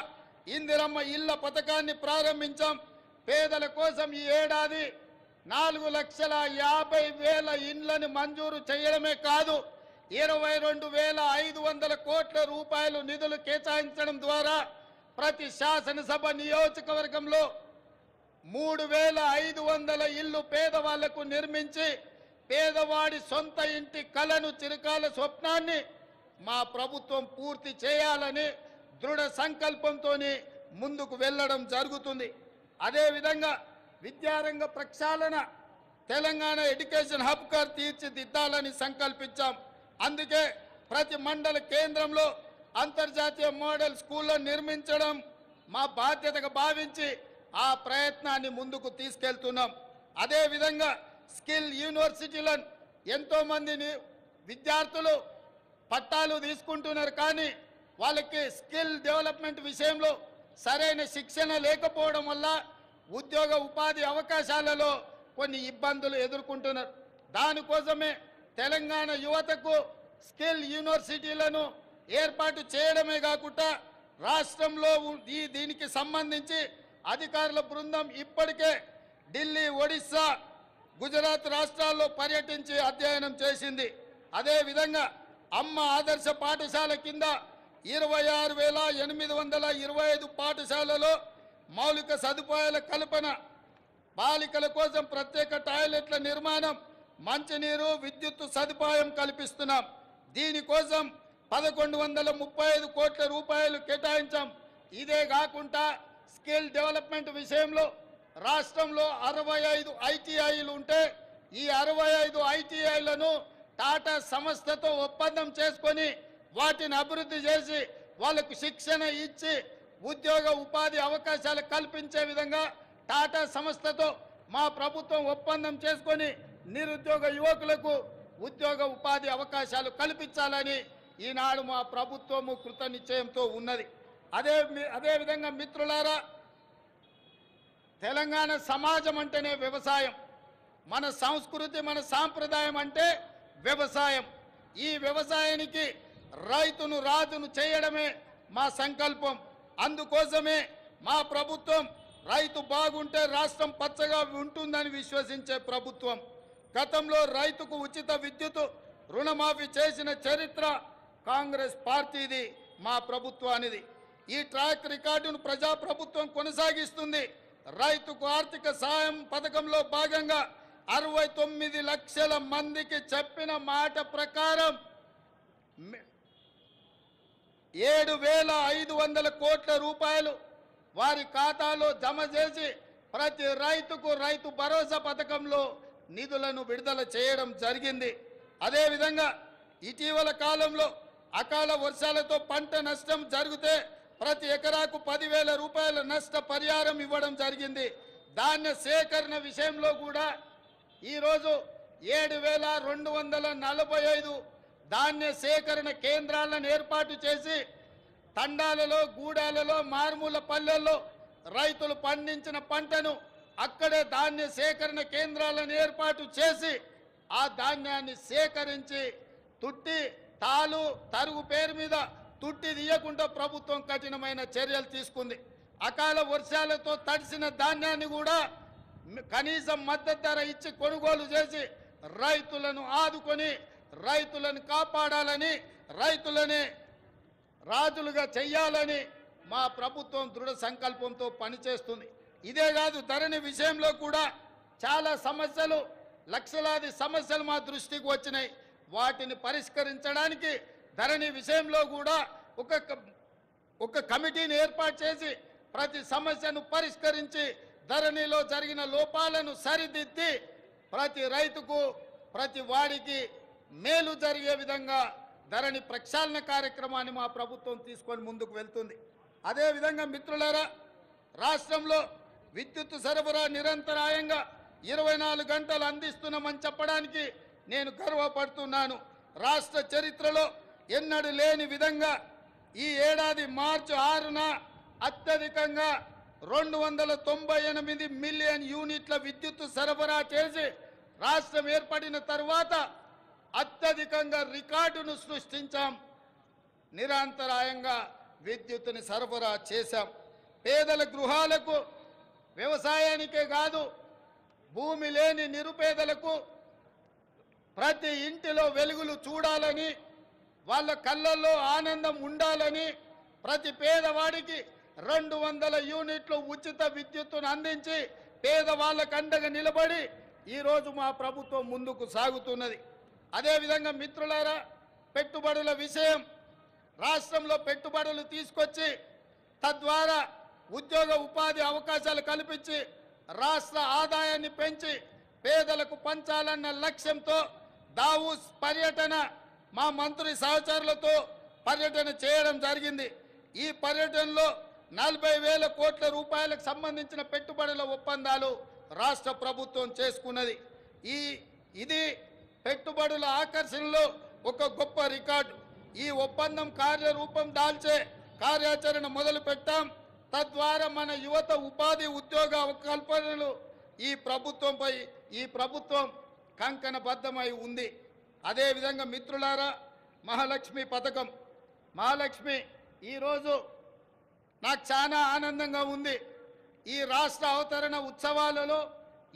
ఇందిరమ్మ ఇళ్ల పథకాన్ని ప్రారంభించాం. పేదల కోసం ఈ ఏడాది 4,50,000 ఇండ్లను మంజూరు చేయడమే కాదు, 22,500 కోట్ల రూపాయలు నిధులు కేటాయించడం ద్వారా ప్రతి శాసనసభ నియోజకవర్గంలో 3,500 ఇళ్లు పేదవాళ్లకు నిర్మించి పేదవాడి సొంత ఇంటి కలను, చిరకాల స్వప్నాన్ని మా ప్రభుత్వం పూర్తి చేయాలని దృఢ సంకల్పంతో ముందుకు వెళ్ళడం జరుగుతుంది. అదేవిధంగా విద్యారంగ ప్రక్షాళన, తెలంగాణ ఎడ్యుకేషన్ హబ్గా తీర్చిదిద్దాలని సంకల్పించాం. అందుకే ప్రతి మండల కేంద్రంలో అంతర్జాతీయ మోడల్ స్కూళ్ళను నిర్మించడం మా బాధ్యతగా భావించి ఆ ప్రయత్నాన్ని ముందుకు తీసుకెళ్తున్నాం. అదేవిధంగా స్కిల్ యూనివర్సిటీలను ఎంతోమంది విద్యార్థులు పట్టాలు తీసుకుంటున్నారు, కానీ వాళ్ళకి స్కిల్ డెవలప్మెంట్ విషయంలో సరైన శిక్షణ లేకపోవడం వల్ల ఉద్యోగ ఉపాధి అవకాశాలలో కొన్ని ఇబ్బందులు ఎదుర్కొంటున్నారు. దానికోసమే తెలంగాణ యువతకు స్కిల్ యూనివర్సిటీలను ఏర్పాటు చేయడమే కాకుండా రాష్ట్రంలో దీనికి సంబంధించి అధికారుల బృందం ఇప్పటికే ఢిల్లీ, ఒడిశా, గుజరాత్ రాష్ట్రాల్లో పర్యటించి అధ్యయనం చేసింది. అదేవిధంగా అమ్మ ఆదర్శ పాఠశాల కింద 26,825 పాఠశాలలో మౌలిక సదుపాయాల కల్పన, బాలికల కోసం ప్రత్యేక టాయిలెట్ల నిర్మాణం, మంచినీరు, విద్యుత్ సదుపాయం కల్పిస్తున్నాం. దీనికోసం 1135 కోట్ల రూపాయలు కేటాయించాం. ఇదే కాకుండా స్కిల్ డెవలప్మెంట్ విషయంలో రాష్ట్రంలో 65 ఐటీఐలు ఉంటే ఈ 65 ఐటీఐలను టాటా సంస్థతో ఒప్పందం చేసుకొని వాటిని అభివృద్ధి చేసి వాళ్ళకు శిక్షణ ఇచ్చి ఉద్యోగ ఉపాధి అవకాశాలు కల్పించే విధంగా టాటా సంస్థతో మా ప్రభుత్వం ఒప్పందం చేసుకొని నిరుద్యోగ యువకులకు ఉద్యోగ ఉపాధి అవకాశాలు కల్పించాలని ఈనాడు మా ప్రభుత్వము కృత నిశ్చయంతో ఉన్నది. అదేవిధంగా మిత్రులారా, తెలంగాణ సమాజం అంటేనే వ్యవసాయం. మన సంస్కృతి, మన సాంప్రదాయం అంటే వ్యవసాయం. ఈ వ్యవసాయానికి రైతును రాజును చేయడమే మా సంకల్పం. అందుకోసమే మా ప్రభుత్వం రైతు బాగుంటే రాష్ట్రం పచ్చగా ఉంటుందని విశ్వసించే ప్రభుత్వం. గతంలో రైతుకు ఉచిత విద్యుత్ రుణమాఫీ చేసిన చరిత్ర కాంగ్రెస్ పార్టీది, మా ప్రభుత్వానిది. ఈ ట్రాక్ రికార్డును ప్రజాప్రభుత్వం కొనసాగిస్తుంది. రైతుకు ఆర్థిక సాయం పథకంలో భాగంగా 69 లక్షల మందికి చెప్పిన మాట ప్రకారం 7,500 కోట్ల రూపాయలు వారి ఖాతాలో జమ చేసి ప్రతి రైతుకు రైతు భరోసా పథకంలో నిధులను విడుదల చేయడం జరిగింది. అదేవిధంగా ఇటీవల కాలంలో అకాల వర్షాలతో పంట నష్టం జరిగితే ప్రతి ఎకరాకు 10,000 రూపాయల నష్ట పరిహారం ఇవ్వడం జరిగింది. ధాన్య సేకరణ విషయంలో కూడా ఈరోజు 7,245 ధాన్య సేకరణ కేంద్రాలను ఏర్పాటు చేసి తండాలలో, గూడాలలో, మారుమూల పల్లెల్లో రైతులు పండించిన పంటను అక్కడే ధాన్య సేకరణ కేంద్రాలను ఏర్పాటు చేసి ఆ ధాన్యాన్ని సేకరించి తుట్టి తాలు తరుగు పేరు మీద తుట్టి తీయకుండా ప్రభుత్వం కఠినమైన చర్యలు తీసుకుంది. అకాల వర్షాలతో తడిసిన ధాన్యాన్ని కూడా కనీస మద్దతు ధర ఇచ్చి కొనుగోలు చేసి రైతులను ఆదుకొని రైతులను కాపాడాలని, రైతులని రాజులుగా చెయ్యాలని మా ప్రభుత్వం దృఢ సంకల్పంతో పనిచేస్తుంది. ఇదే కాదు, ధరణి విషయంలో కూడా చాలా సమస్యలు, లక్షలాది సమస్యలు మా దృష్టికి వచ్చినాయి. వాటిని పరిష్కరించడానికి ధరణి విషయంలో కూడా ఒక కమిటీని ఏర్పాటు చేసి ప్రతి సమస్యను పరిష్కరించి ధరణిలో జరిగిన లోపాలను సరిదిద్ది ప్రతి రైతుకు, ప్రతి వాడికి మేలు జరిగే విధంగా ధరణి ప్రక్షాళన కార్యక్రమాన్ని మా ప్రభుత్వం తీసుకొని ముందుకు వెళ్తుంది. అదేవిధంగా మిత్రులారా, రాష్ట్రంలో విద్యుత్ సరఫరా నిరంతరాయంగా 24 గంటలు అందిస్తున్నామని చెప్పడానికి నేను గర్వపడుతున్నాను. రాష్ట్ర చరిత్రలో ఎన్నడూ లేని విధంగా ఈ ఏడాది మార్చి 6న అత్యధికంగా 298 మిలియన్ యూనిట్ల విద్యుత్ సరఫరా చేసి రాష్ట్రం ఏర్పడిన తర్వాత అత్యధికంగా రికార్డును సృష్టించాం. నిరంతరాయంగా విద్యుత్తుని సరఫరా చేశాం. పేదల గృహాలకు, వ్యవసాయానికే కాదు భూమి లేని నిరుపేదలకు ప్రతి ఇంటిలో వెలుగులు చూడాలని, వాళ్ళ కళ్ళల్లో ఆనందం ఉండాలని ప్రతి పేదవాడికి 200 యూనిట్లు ఉచిత విద్యుత్తును అందించి పేదవాళ్ళకు అండగా నిలబడి ఈరోజు మా ప్రభుత్వం ముందుకు సాగుతున్నది. అదేవిధంగా మిత్రులారా, పెట్టుబడుల విషయం, రాష్ట్రంలో పెట్టుబడులు తీసుకొచ్చి తద్వారా ఉద్యోగ ఉపాధి అవకాశాలు కల్పించి రాష్ట్ర ఆదాయాన్ని పెంచి పేదలకు పంచాలన్న లక్ష్యంతో దావూస్ పర్యటన మా మంత్రి సహచరులతో పర్యటన చేయడం జరిగింది. ఈ పర్యటనలో 40,000 కోట్ల రూపాయలకు సంబంధించిన పెట్టుబడుల ఒప్పందాలు రాష్ట్ర ప్రభుత్వం చేసుకున్నది. ఇది పెట్టుబడుల ఆకర్షణలో ఒక గొప్ప రికార్డు. ఈ ఒప్పందం కార్యరూపం దాల్చే కార్యాచరణ మొదలు పెట్టాం. తద్వారా మన యువత ఉపాధి ఉద్యోగ కల్పనలు ఈ ప్రభుత్వం కంకణబద్ధమై ఉంది. అదేవిధంగా మిత్రులారా, మహాలక్ష్మి పథకం, మహాలక్ష్మి ఈరోజు నాకు చాలా ఆనందంగా ఉంది. ఈ రాష్ట్ర అవతరణ ఉత్సవాలలో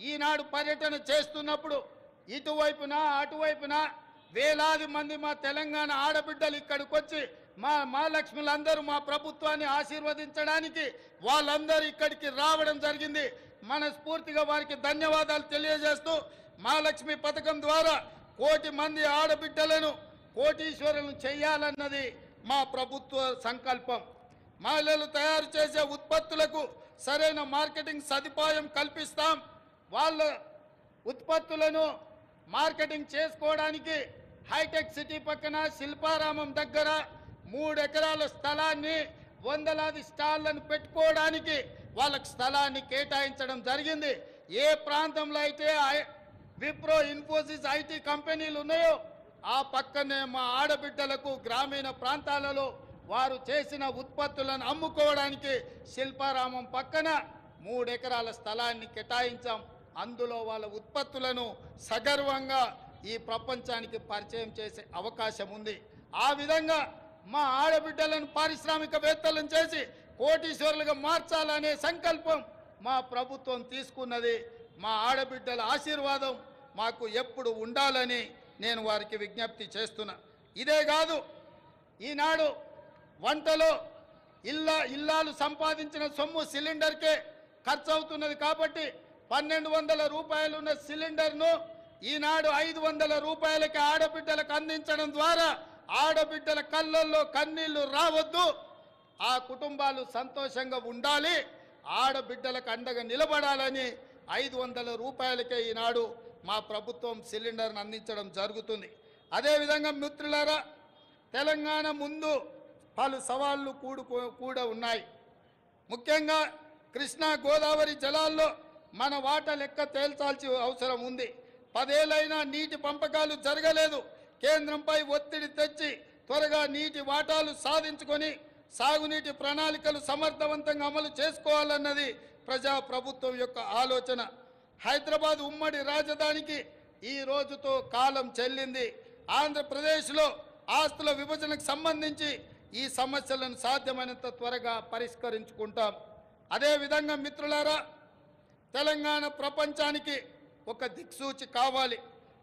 ఈనాడు పర్యటన చేస్తున్నప్పుడు ఇటువైపున అటువైపున వేలాది మంది మా తెలంగాణ ఆడబిడ్డలు ఇక్కడికి వచ్చి మహాలక్ష్ములందరూ మా ప్రభుత్వాన్ని ఆశీర్వదించడానికి వాళ్ళందరూ ఇక్కడికి రావడం జరిగింది. మనస్ఫూర్తిగా వారికి ధన్యవాదాలు తెలియజేస్తూ మహాలక్ష్మి పథకం ద్వారా 1 కోటి మంది ఆడబిడ్డలను కోటీశ్వరులను చేయాలన్నది మా ప్రభుత్వ సంకల్పం. మహిళలు తయారు చేసే ఉత్పత్తులకు సరైన మార్కెటింగ్ సదుపాయం కల్పిస్తాం. వాళ్ళ ఉత్పత్తులను మార్కెటింగ్ చేసుకోవడానికి హైటెక్ సిటీ పక్కన శిల్పారామం దగ్గర 3 ఎకరాల స్థలాన్ని వందలాది స్టాళ్లను పెట్టుకోవడానికి వాళ్ళకి స్థలాన్ని కేటాయించడం జరిగింది. ఏ ప్రాంతంలో అయితే విప్రో, ఇన్ఫోసిస్, ఐటీ కంపెనీలు ఉన్నాయో ఆ పక్కనే మా ఆడబిడ్డలకు గ్రామీణ ప్రాంతాలలో వారు చేసిన ఉత్పత్తులను అమ్ముకోవడానికి శిల్పారామం పక్కన 3 ఎకరాల స్థలాన్ని కేటాయించాం. అందులో వాళ్ళ ఉత్పత్తులను సగర్వంగా ఈ ప్రపంచానికి పరిచయం చేసే అవకాశం ఉంది. ఆ విధంగా మా ఆడబిడ్డలను పారిశ్రామికవేత్తలను చేసి కోటీశ్వరులుగా మార్చాలనే సంకల్పం మా ప్రభుత్వం తీసుకున్నది. మా ఆడబిడ్డల ఆశీర్వాదం మాకు ఎప్పుడు ఉండాలని నేను వారికి విజ్ఞప్తి చేస్తున్నా. ఇదే కాదు, ఈనాడు వంటలో ఇల్లాలు సంపాదించిన సొమ్ము సిలిండర్కే ఖర్చు అవుతున్నది. కాబట్టి 1200 రూపాయలు ఉన్న సిలిండర్ను ఈనాడు 500 రూపాయలకి ఆడబిడ్డలకు అందించడం ద్వారా ఆడబిడ్డల కళ్ళల్లో కన్నీళ్లు రావద్దు, ఆ కుటుంబాలు సంతోషంగా ఉండాలి, ఆడబిడ్డలకు అండగా నిలబడాలని 500 రూపాయలకే ఈనాడు మా ప్రభుత్వం సిలిండర్ను అందించడం జరుగుతుంది. అదేవిధంగా మిత్రులారా, తెలంగాణ ముందు పలు సవాళ్లు కూడా ఉన్నాయి. ముఖ్యంగా కృష్ణా గోదావరి జలాల్లో మన వాటా లెక్క తేల్చాల్సిన అవసరం ఉంది. 10 ఏళ్ళైనా నీటి పంపకాలు జరగలేదు. కేంద్రంపై ఒత్తిడి తెచ్చి త్వరగా నీటి వాటాలు సాధించుకొని సాగునీటి ప్రణాళికలు సమర్థవంతంగా అమలు చేసుకోవాలన్నది ప్రజాప్రభుత్వం యొక్క ఆలోచన. హైదరాబాద్ ఉమ్మడి రాజధానికి ఈ రోజుతో కాలం చెల్లింది. ఆంధ్రప్రదేశ్లో ఆస్తుల విభజనకు సంబంధించి ఈ సమస్యలను సాధ్యమైనంత త్వరగా పరిష్కరించుకుంటాం. అదేవిధంగా మిత్రులారా, తెలంగాణ ప్రపంచానికి ఒక దిక్సూచి కావాలి.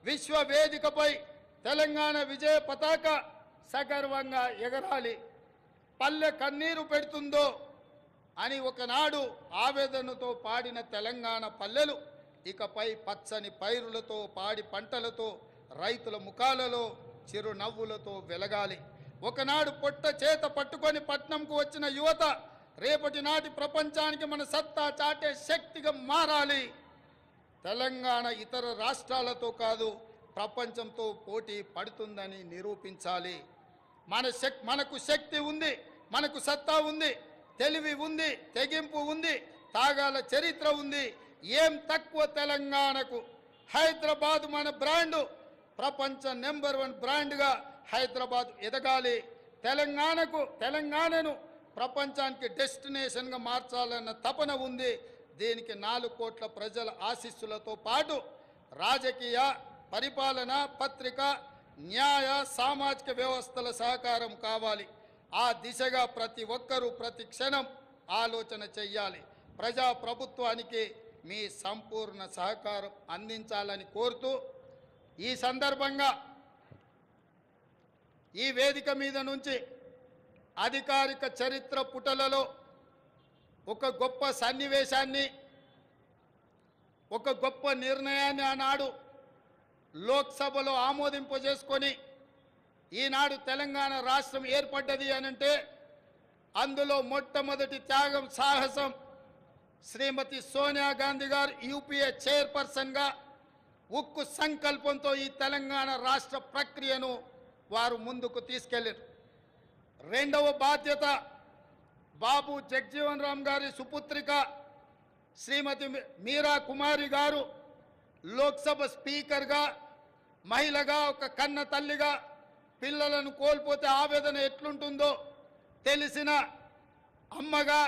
విశ్వ వేదికపై తెలంగాణ విజయ పతాక సగర్వంగా ఎగరాలి. పల్లె కన్నీరు పెడుతుందో అని ఒకనాడు ఆవేదనతో పాడిన తెలంగాణ పల్లెలు ఇకపై పచ్చని పైరులతో, పాడి పంటలతో, రైతుల ముఖాలలో చిరునవ్వులతో వెలగాలి. ఒకనాడు పొట్ట చేత పట్టుకొని పట్నంకు వచ్చిన యువత రేపటి నాటి ప్రపంచానికి మన సత్తా చాటే శక్తిగా మారాలి. తెలంగాణ ఇతర రాష్ట్రాలతో కాదు, ప్రపంచంతో పోటీ పడుతుందని నిరూపించాలి. మనకు శక్తి ఉంది, మనకు సత్తా ఉంది, తెలివి ఉంది, తెగింపు ఉంది, తాగాల చరిత్ర ఉంది. ఏం తక్కువ తెలంగాణకు? హైదరాబాద్ మన బ్రాండు, ప్రపంచ నెంబర్ 1 బ్రాండ్గా హైదరాబాద్ ఎదగాలి. తెలంగాణను ప్రపంచానికి డెస్టినేషన్గా మార్చాలన్న తపన ఉంది. దీనికి 4 కోట్ల ప్రజల ఆశీస్సులతో పాటు రాజకీయ, పరిపాలన, పత్రిక, న్యాయ, సామాజిక వ్యవస్థల సహకారం కావాలి. ఆ దిశగా ప్రతి ఒక్కరూ ప్రతి క్షణం ఆలోచన చెయ్యాలి. ప్రజాప్రభుత్వానికి మీ సంపూర్ణ సహకారం అందించాలని కోరుతూ ఈ సందర్భంగా ఈ వేదిక మీద నుంచి అధికారిక చరిత్ర పుటలలో ఒక గొప్ప సన్నివేశాన్ని, ఒక గొప్ప నిర్ణయాన్ని ఆనాడు లోక్సభలో ఆమోదింపజేసుకొని ఈనాడు తెలంగాణ రాష్ట్రం ఏర్పడ్డది అనంటే అందులో మొట్టమొదటి త్యాగం, సాహసం శ్రీమతి సోనియా గాంధీ గారు యూపీఏ చైర్పర్సన్గా ఉక్కు సంకల్పంతో ఈ తెలంగాణ రాష్ట్ర ప్రక్రియను వారు ముందుకు తీసుకెళ్లారు. రెండవ బాధ్యత బాబు జగజీవన్ రామ్ గారి సుపుత్రిక శ్రీమతి మీరా కుమారి గారు లోక్సభ స్పీకర్గా, మహిళగా, ఒక కన్న తల్లిగా పిల్లలను కోల్పోతే ఆవేదన ఎట్లుంటుందో తెలిసిన అమ్మగా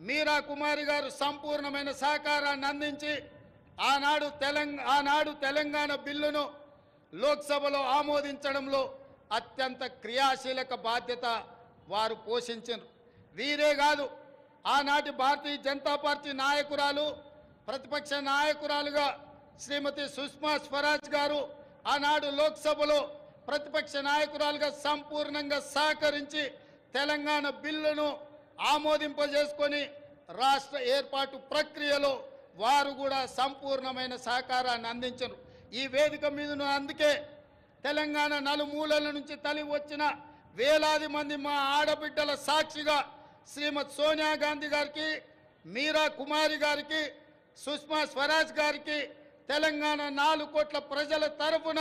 మీరా కుమారి గారు సంపూర్ణమైన సహకారాన్ని అందించి ఆనాడు తెలంగాణ బిల్లును లోక్సభలో ఆమోదించడంలో అత్యంత క్రియాశీలక బాధ్యత వారు పోషించారు. వీరే కాదు, ఆనాటి భారతీయ జనతా పార్టీ నాయకురాలు, ప్రతిపక్ష నాయకురాలుగా శ్రీమతి సుష్మా స్వరాజ్ గారు ఆనాడు లోక్సభలో ప్రతిపక్ష నాయకురాలుగా సంపూర్ణంగా సహకరించి తెలంగాణ బిల్లును ఆమోదింపజేసుకొని రాష్ట్ర ఏర్పాటు ప్రక్రియలో వారు కూడా సంపూర్ణమైన సహకారాన్ని అందించరు. ఈ వేదిక మీద అందుకే తెలంగాణ నలుమూలల నుంచి తలి వచ్చిన వేలాది మంది మా ఆడబిడ్డల సాక్షిగా శ్రీమతి సోనియా గాంధీ గారికి, మీరా కుమారి గారికి, సుష్మా స్వరాజ్ గారికి తెలంగాణ 4 కోట్ల ప్రజల తరఫున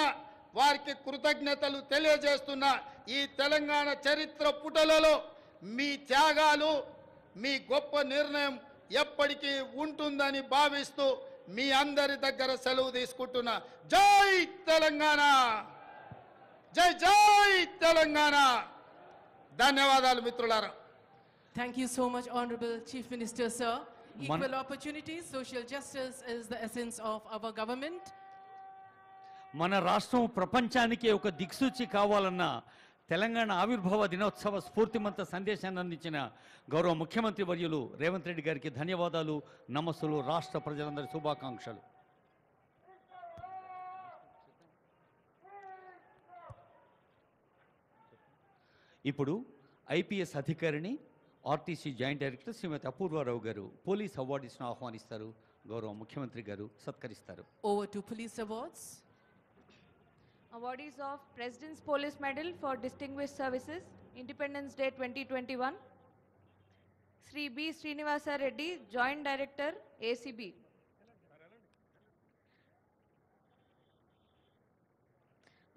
వారికి కృతజ్ఞతలు తెలియజేస్తున్న ఈ తెలంగాణ చరిత్ర పుటలలో మీ త్యాగాలు, మీ గొప్ప నిర్ణయం ఎప్పటికీ ఉంటుందని భావిస్తూ మీ అందరి దగ్గర సెలవు తీసుకుంటున్నా. జై తెలంగాణ, జై జై తెలంగాణ. ధన్యవాదాలు మిత్రులారా. Thank you so much, Honorable Chief Minister, sir. Equal opportunities, social justice is the essence of our government. మన రాష్ట్రం ప్రపంచానికి ఒక దిక్సూచి కావాలన్న తెలంగాణ ఆవిర్భావ దినోత్సవ స్ఫూర్తిమంత సందేశాన్ని అందించిన గౌరవ ముఖ్యమంత్రి వర్యులు రేవంత్ రెడ్డి గారికి ధన్యవాదాలు, నమస్సులు, రాష్ట్ర ప్రజలందరి శుభాకాంక్షలు. ఇప్పుడు ఐపీఎస్ అధికారిని ఆర్టీసీ జాయింట్ డైరెక్టర్ శ్రీమతి అపూర్వారావు గారు పోలీస్ అవార్డ్స్ను ఆహ్వానిస్తారు. గౌరవ ముఖ్యమంత్రి గారు సత్కరిస్తారు. Over to police awards. Awardees of President's Police Medal for Distinguished Services, Independence Day 2021. Sri B. Srinivasa Reddy, Joint Director, ACB.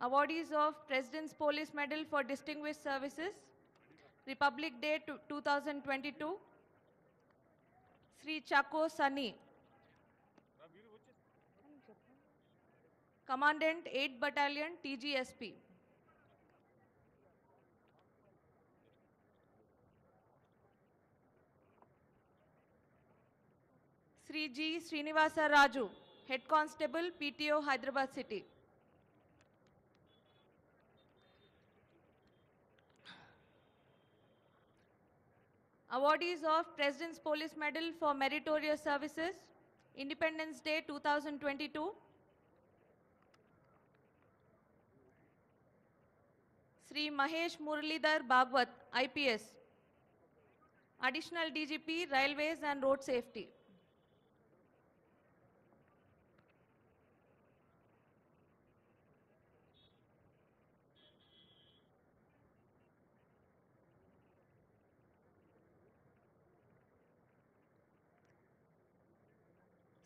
Awardees of President's Police Medal for Distinguished Services, Republic Day 2022. Sri Chako Sunny, Commandant 8th Battalion, TGSP. Sri G. Srinivasa Raju, Head Constable, PTO, Hyderabad City. Awardees of President's Police Medal for Meritorious Services, Independence Day 2022. Sri Mahesh Muralidhar Bhagwat, IPS, Additional DGP, Railways and Road Safety.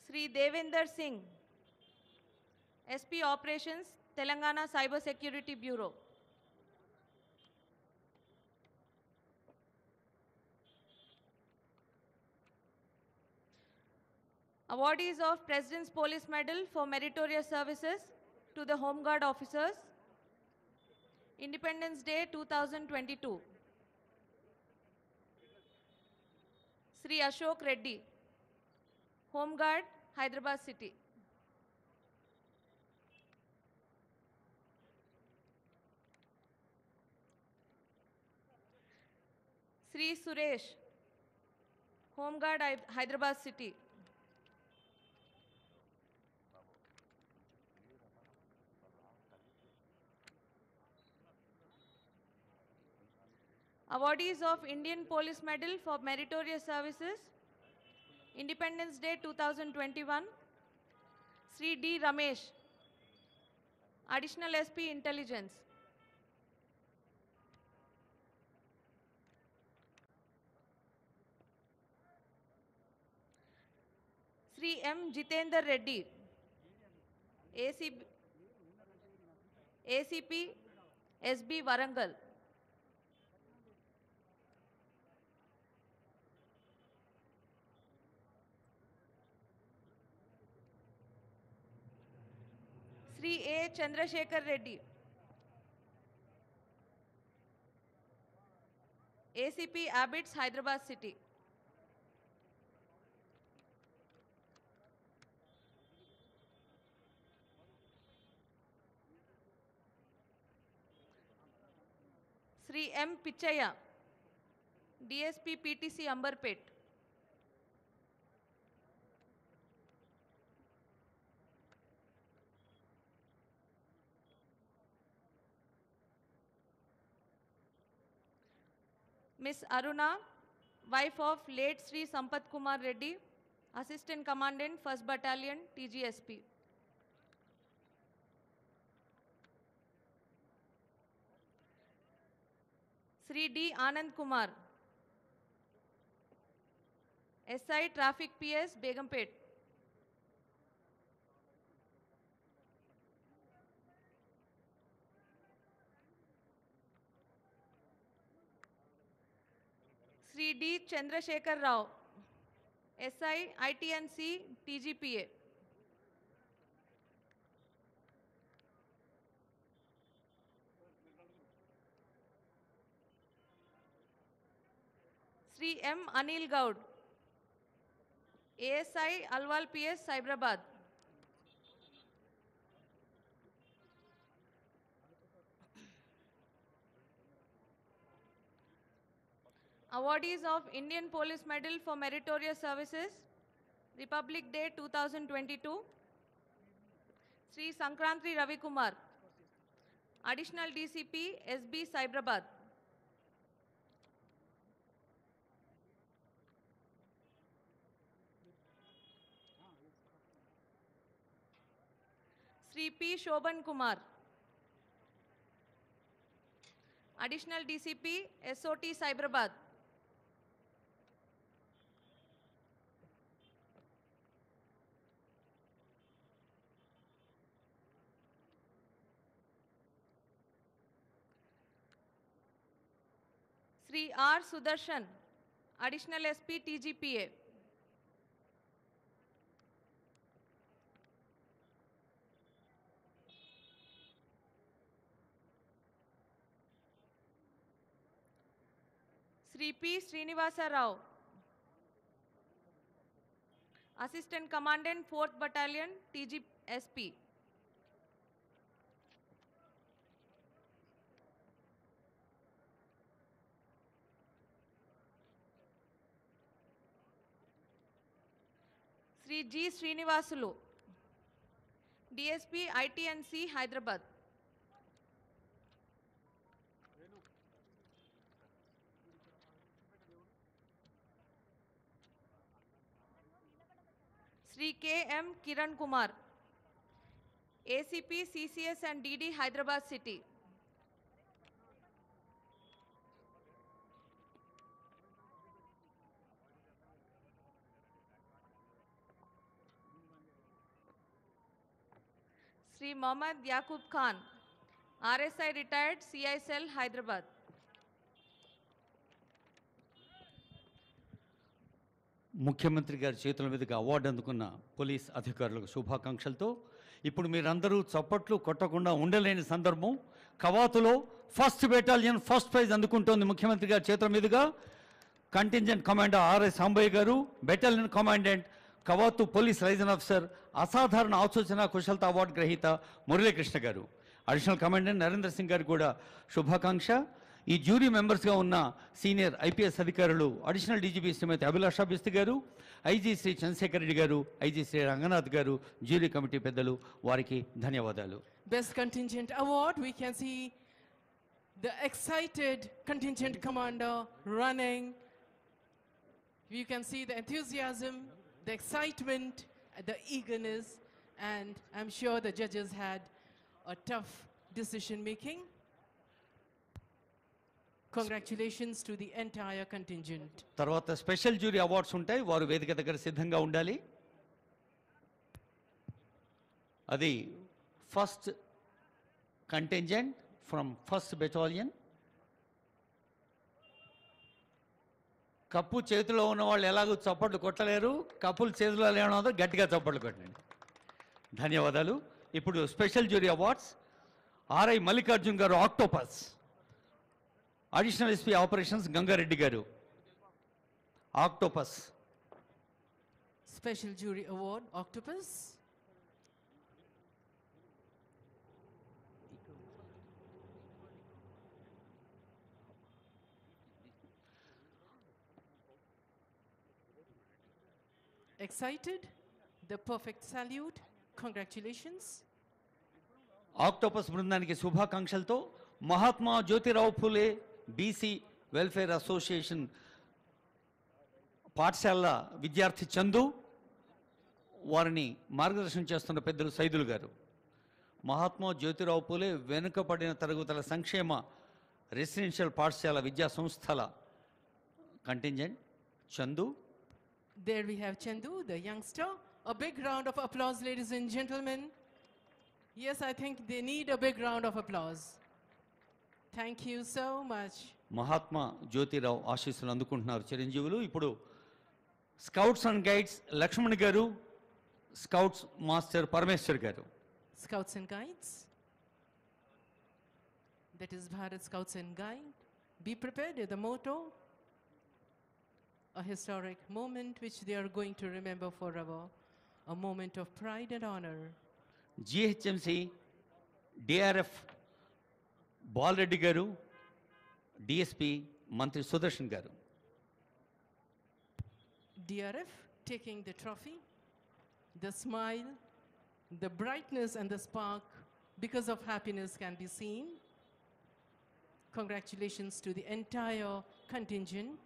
Sri Devender Singh, SP Operations, Telangana Cyber Security Bureau. Awardees of President's Police Medal for Meritorious Services to the Home Guard officers, Independence Day 2022. Sri Ashok Reddy, Home Guard, Hyderabad City. Sri Suresh, Home Guard, Hyderabad City. Awardees of Indian Police Medal for Meritorious Services, Independence Day 2021, Sri D. Ramesh, Additional SP Intelligence. Sri M. Jitendra Reddy, ACP SB Warangal. Sri A. Chandrasekhar Reddy, ACP Abbots, Hyderabad City. Sri M. Pichaya, DSP PTC Amberpet. Miss Aruna, wife of late Sri Sampath Kumar Reddy, Assistant Commandant, 1st Battalion, TGSP. Sri D. Anand Kumar, SI Traffic PS, Begumpet. Sri D. Chandrasekhar Rao, SI ITNC TGPA. Sri M. Anil Gaud, ASI Alwal PS, Cyberabad. Awardees of Indian Police Medal for Meritorious Services, Republic Day 2022, Sri Sankrantri Ravi Kumar, Additional DCP, SB, Cyberabad. Sri P. Shobhan Kumar, Additional DCP, SOT, Cyberabad. Sri R. Sudarshan, Additional SP, TGPA. Sri P. Srinivasa Rao, Assistant Commandant, 4th Battalion, TGSP. Sri G. Srinivasulu, DSP, ITNC, Hyderabad. Sri K. M. Kiran Kumar, ACP, CCS and DD, Hyderabad City. Sri Mohammad Yaqub Khan, RSI retired, CI cell, Hyderabad. ముఖ్యమంత్రి గారి చేతుల మీదుగా award అందుకున్న police అధికారులకు శుభాకాంక్షలతో ఇప్పుడు మీరందరూ చప్పట్లు కొట్టకుండా ఉండలేని సందర్భం. కవాతులో 1st బెటాలియన్ ఫస్ట్ ప్రైజ్ అందుకుంటోంది ముఖ్యమంత్రి గారి చేతుల మీదుగా. కంటింజెంట్ కమాండర్ ఆర్ఎస్ సాంబయ్య గారు, బెటాలియన్ కమాండెంట్ కవాతు పోలీస్ లైజన్ ఆఫీసర్ అసాధారణ ఆలోచన కుశలత అవార్డు గ్రహీత మురళీకృష్ణ గారు, అడిషనల్ కమాండెంట్ నరేంద్ర సింగ్ గారు కూడా శుభాకాంక్ష. ఈ జ్యూరీ మెంబర్స్గా ఉన్న సీనియర్ ఐపీఎస్ అధికారులు అడిషనల్ డీజీపీ శ్రీమతి అభిలాషా బిస్తి గారు, ఐజీ శ్రీ చంద్రశేఖర్ రెడ్డి గారు, ఐజీ శ్రీ రంగనాథ్ గారు, జ్యూరీ కమిటీ పెద్దలు, వారికి ధన్యవాదాలు. Best Contingent Award, we can see the excited contingent commander running. You can see the enthusiasm, the excitement, the eagerness, and I'm sure the judges had a tough decision making. Congratulations to the entire contingent. తర్వాత special jury awards ఉంటాయి, వారు వేదిక దగ్గర సిద్ధంగా ఉండాలి. అది first contingent from 1st battalion. Cup చేతిలో ఉన్న వాళ్ళు ఎలాగో చప్పట్లు కొట్టలేరు, కప్పులు చేతిలో లేనో గట్టిగా చప్పట్లు కొట్టండి. ధన్యవాదాలు. ఇప్పుడు special jury awards. RI Mallikarjun గారు, octopus. Additional SP operations Gangareddy గారు, octopus. Special Jury Award, Octopus. Excited? The perfect salute. Congratulations. Octopus బృందానికి శుభాకాంక్షలతో Mahatma Jyotirao Phule BC welfare association పాఠశాల విద్యార్థి చందు, వారిని మార్గదర్శనం చేస్తున్న పెద్దలు సైదులు గారు. మహాత్మా జ్యోతిరావు పూలే వెనుకబడిన తరగతుల సంక్షేమ రెసిడెన్షియల్ పాఠశాల విద్యా సంస్థల contingent Chandu. There we have Chandu, the youngster. A big round of applause, ladies and gentlemen. Yes, I think they need a big round of applause. Thank you so much. Mahatma Jyotirao ఆశీస్సులు అందుకుంటున్నారు చిరంజీవులు. ఇప్పుడు స్కౌట్స్ అండ్ గైడ్స్ లక్ష్మణ్ గారు, scouts master Parameshwar గారు. Scouts and Guides. That is Bharat Scouts and Guide. Be prepared is the motto. A historic moment which they are going to remember forever. A moment of pride and honor. GHMC DRF Bala Reddy గారు, DSP మంత్రి సుదర్శన్ గారు. DRF taking the trophy, the smile, the brightness and the spark because of happiness can be seen. Congratulations to the entire contingent.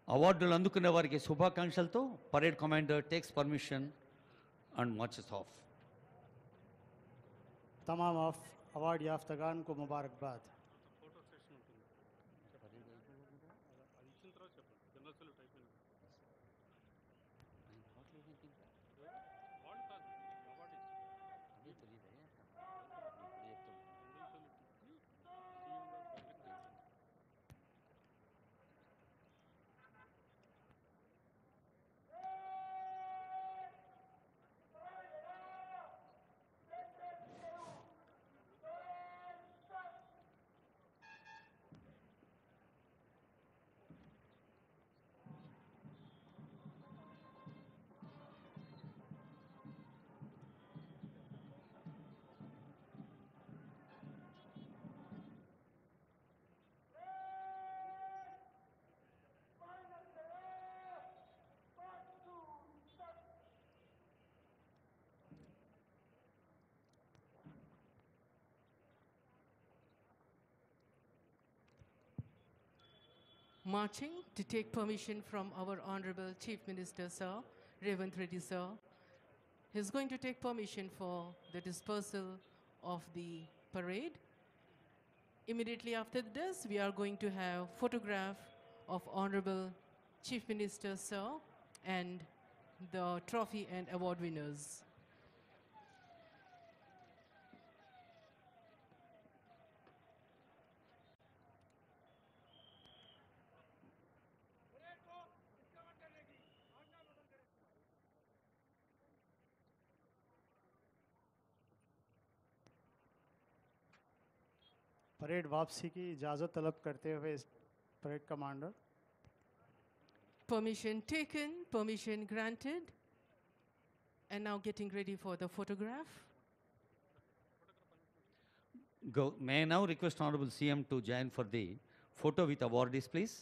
అవార్డులు అందుకునే వారికి శుభాకాంక్షలతో parade commander takes permission and marches off. तमाम award याफ्तगान को मुबारकबाद. Marching to take permission from our Honorable Chief Minister, Sir, Revanth Reddy, Sir. He's going to take permission for the dispersal of the parade. Immediately after this, we are going to have photograph of Honorable Chief Minister, Sir, and the trophy and award winners. Parade वापसी की इजाज़त तलब करते हुए parade commander. Permission taken, permission granted. And now getting ready for the photograph. May I now request Honorable CM to join for the photo with awardees, please.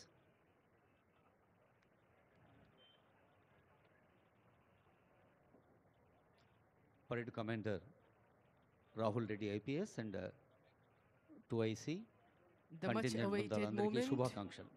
Parade Commander Rahul Reddy IPS and 2IC The much contingent awaited బృందాలందరికీ moment. శుభాకాంక్షలు.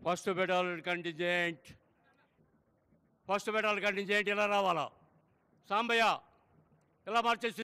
First battalion contingent ఇలా రావాలా. సాంబయ్య ఇలా మార్చేసి